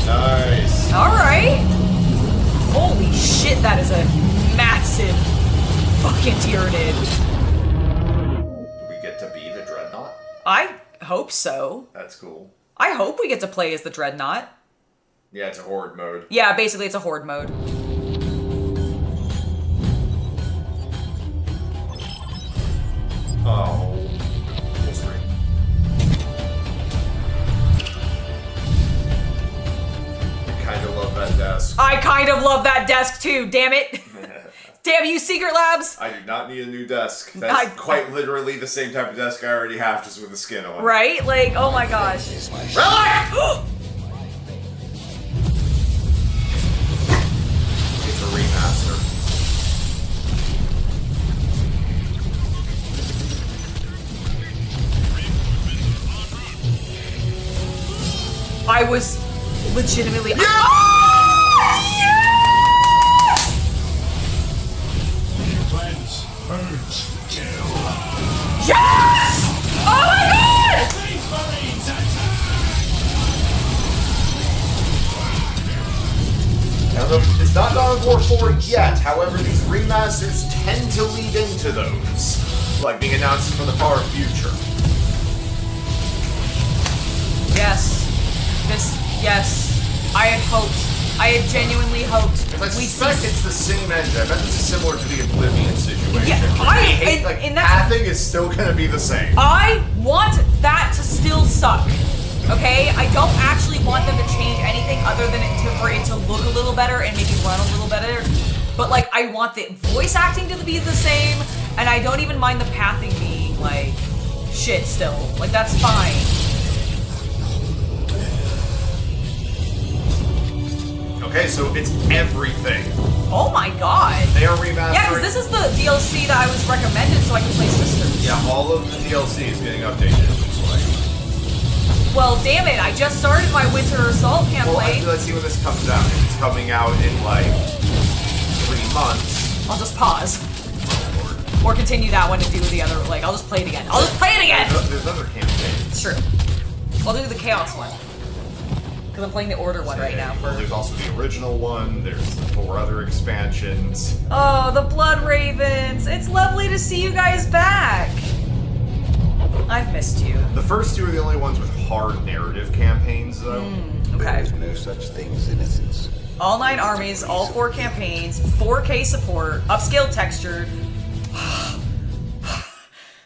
Nice. Alright. Holy shit, that is a massive fucking Tyranid. Do we get to be the Dreadnought? I hope so. That's cool. I hope we get to play as the Dreadnought. Yeah, it's a horde mode. Yeah, basically it's a horde mode. Oh. Full screen. I kind of love that desk. I kind of love that desk too, damn it. Damn you, Secret Labs. I do not need a new desk. That's quite literally the same type of desk I already have, just with the skin on. Right? Like, oh my gosh. Relic! It's a remaster. I was legitimately. Cleanse, purge, kill. Yes! Oh my god! Space Marines attack! Now, it's not God of War 4 yet, however, these remasters tend to lead into those, like being announced from the far future. Yes. Yes. I had hoped. I had genuinely hoped. I suspect it's the same engine. I bet this is similar to the Oblivion situation. Yeah, pathing is still gonna be the same. I want that to still suck. Okay, I don't actually want them to change anything other than for it to look a little better and maybe run a little better. But like, I want the voice acting to be the same, and I don't even mind the pathing being like shit still. Like, that's fine. Okay, so it's everything. Oh my god. They are remastering. Yeah, because this is the DLC that I was recommended so I can play Sisters. Yeah, all of the DLC is getting updated, it looks like. Well, damn it, I just started my Winter Assault campaign. Well, let's see when this comes out. If it's coming out in like 3 months. I'll just pause. Or continue that one and do the other, like, I'll just play it again. I'll just play it again! There's other campaigns. It's true. I'll do the Chaos one. Because I'm playing the Order one right now. Well, there's also the original one, there's 4 other expansions. Oh, the Blood Ravens! It's lovely to see you guys back! I've missed you. The first 2 are the only ones with hard narrative campaigns, though. Okay. There is no such thing as innocence. All 9 armies, all 4 campaigns, 4K support, upscaled texture.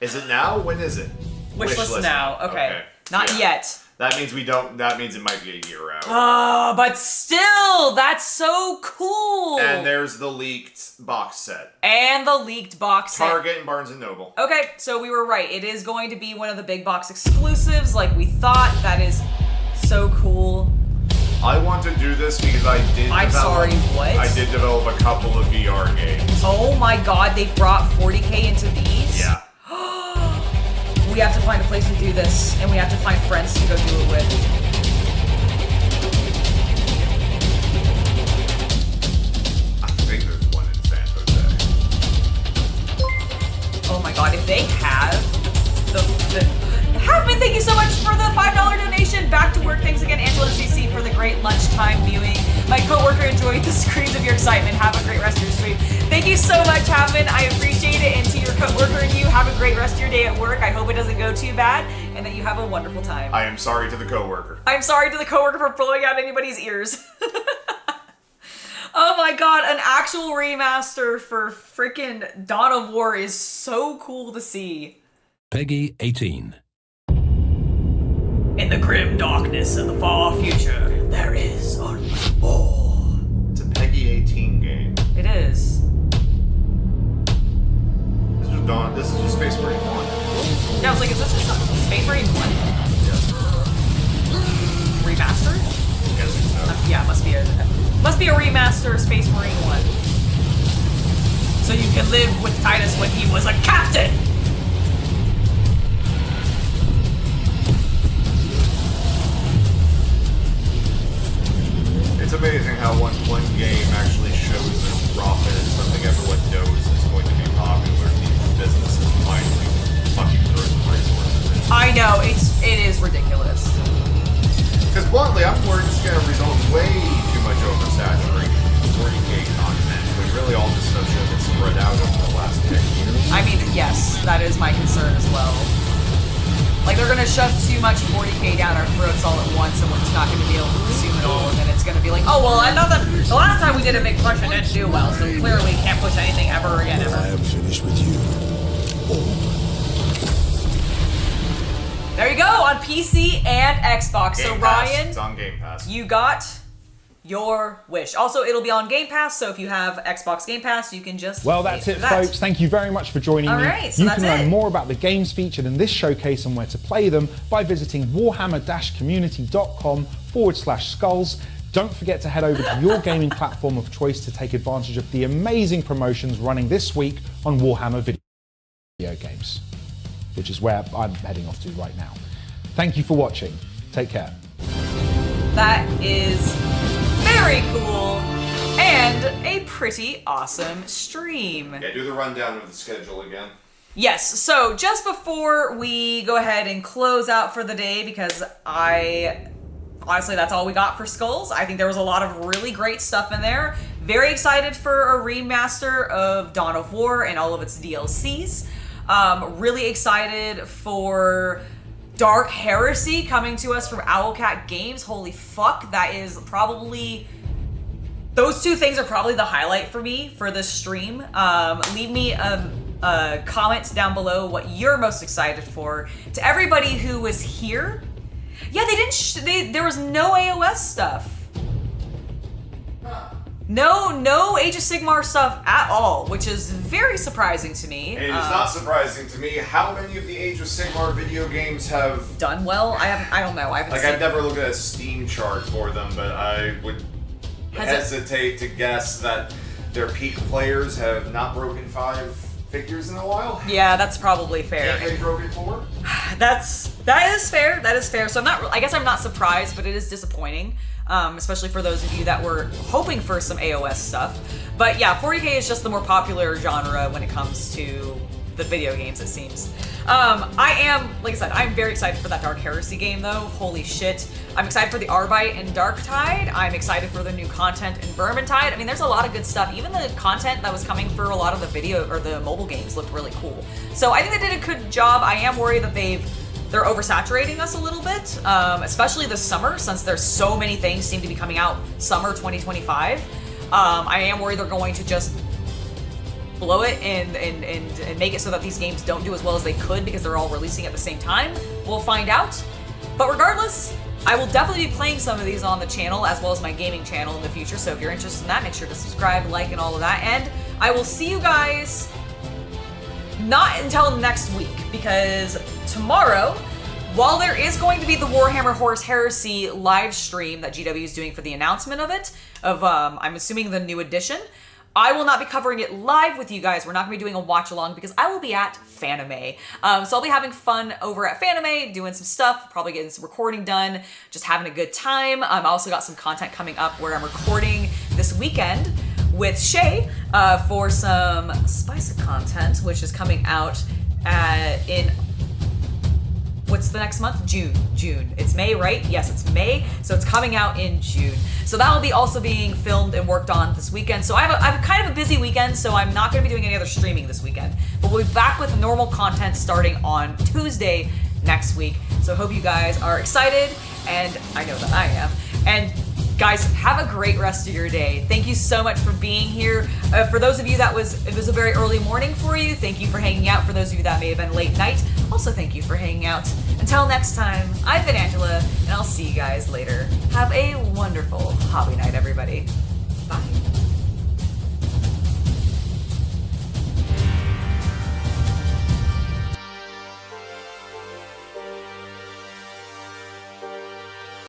Is it now? When is it? Wishlist now. Okay. Not yet. That means we don't. That means it might be a year out. Oh, but still, that's so cool. And there's the leaked box set. And the leaked box set. Target and Barnes & Noble. Okay, so we were right. It is going to be one of the big box exclusives like we thought. That is so cool. I want to do this because I did I did develop a couple of VR games. Oh my god, they brought 40K into these? Yeah. We have to find a place to do this, and we have to find friends to go do it with. I think there's one in San Jose. Oh my god, if they have Halfman, thank you so much for the $5 donation. Back to work. Thanks again, Angela and CC, for the great lunchtime viewing. My coworker enjoyed the screams of your excitement. Have a great rest of your stream. Thank you so much, Halfman. I appreciate it. And to your coworker and you, have a great rest of your day at work. I hope it doesn't go too bad and that you have a wonderful time. I am sorry to the coworker. I'm sorry to the coworker for blowing out anybody's ears. Oh my god, an actual remaster for freaking Dawn of War is so cool to see. Peggy 18. In the grim darkness of the far future, there is only war. It's a Peggy 18 game. It is. This is just Space Marine 1. Yeah, I was like, is this just Space Marine 1? Remastered? Yes, so. Yeah, must be a remaster of Space Marine 1. So you can live with Titus when he was a captain! It's amazing how once one game actually shows their profit and something everyone knows is going to be popular, the business is finally fucking throws the resources in. I know, it is ridiculous. Because bluntly, I'm worried it's going to result in way too much oversaturation of 40K content, when really all this stuff should have been spread out over the last 10 years. I mean, yes, that is my concern as well. Like, they're gonna shove too much 40K down our throats all at once, and we're just not gonna be able to consume it all, and then it's gonna be like, oh, well, I thought that the last time we did a big push it didn't do well, so clearly we can't push anything ever again, ever. I am finished with you. There you go, on PC and Xbox. Game so, Pass. Ryan, It's on Game Pass. you got your wish. Also, it'll be on Game Pass, so if you have Xbox Game Pass, you can just Well, that's it, folks. Thank you very much for joining me. Alright, so you that's can learn it. more about the games featured in this showcase and where to play them by visiting warhammer-community.com/skulls. Don't forget to head over to your gaming platform of choice to take advantage of the amazing promotions running this week on Warhammer video games, which is where I'm heading off to right now. Thank you for watching. Take care. That is very cool and a pretty awesome stream. Yeah, do the rundown of the schedule again. Yes, so just before we go ahead and close out for the day, because honestly, that's all we got for Skulls. I think there was a lot of really great stuff in there. Very excited for a remaster of Dawn of War and all of its DLCs. Really excited for Dark Heresy coming to us from Owlcat Games. Holy fuck, that is probably... Those two things are probably the highlight for me for this stream. Leave me a comment down below what you're most excited for. To everybody who was here Yeah, they didn't. There was no AOS stuff. No Age of Sigmar stuff at all, which is very surprising to me. It is not surprising to me. How many of the Age of Sigmar video games have done well? I don't know. I've never looked at a Steam chart for them, but I would hesitate to guess that their peak players have not broken 5 figures in a while. Yeah, that's probably fair. Have they broken 4? That is fair. That is fair. So I guess I'm not surprised, but it is disappointing. Especially for those of you that were hoping for some AOS stuff. But yeah, 40k is just the more popular genre when it comes to the video games, it seems. I am, like I said, I'm very excited for that Dark Heresy game though. Holy shit. I'm excited for the Arbite and Darktide. I'm excited for the new content in Vermintide. I mean, there's a lot of good stuff. Even the content that was coming for a lot of the video or the mobile games looked really cool. So I think they did a good job. I am worried that they're oversaturating us a little bit, especially this summer, since there's so many things seem to be coming out summer 2025. I am worried they're going to just blow it and make it so that these games don't do as well as they could because they're all releasing at the same time. We'll find out. But regardless, I will definitely be playing some of these on the channel as well as my gaming channel in the future. So if you're interested in that, make sure to subscribe, like, and all of that. And I will see you guys not until next week, because tomorrow, while there is going to be the Warhammer Horus Heresy live stream that GW is doing for the announcement of it, I'm assuming the new edition, I will not be covering it live with you guys. We're not going to be doing a watch along because I will be at Fanime. So I'll be having fun over at Fanime, doing some stuff, probably getting some recording done, just having a good time. I also got some content coming up where I'm recording this weekend with Shay for some Spice content, which is coming out in, what's the next month? June. It's May, right? Yes, it's May. So it's coming out in June. So that will be also being filmed and worked on this weekend. So I have kind of a busy weekend, so I'm not going to be doing any other streaming this weekend. But we'll be back with normal content starting on Tuesday next week. So I hope you guys are excited, and I know that I am. And guys, have a great rest of your day. Thank you so much for being here. For those of you it was a very early morning for you, thank you for hanging out. For those of you that may have been late night, also thank you for hanging out. Until next time, I've been Angela, and I'll see you guys later. Have a wonderful hobby night, everybody. Bye.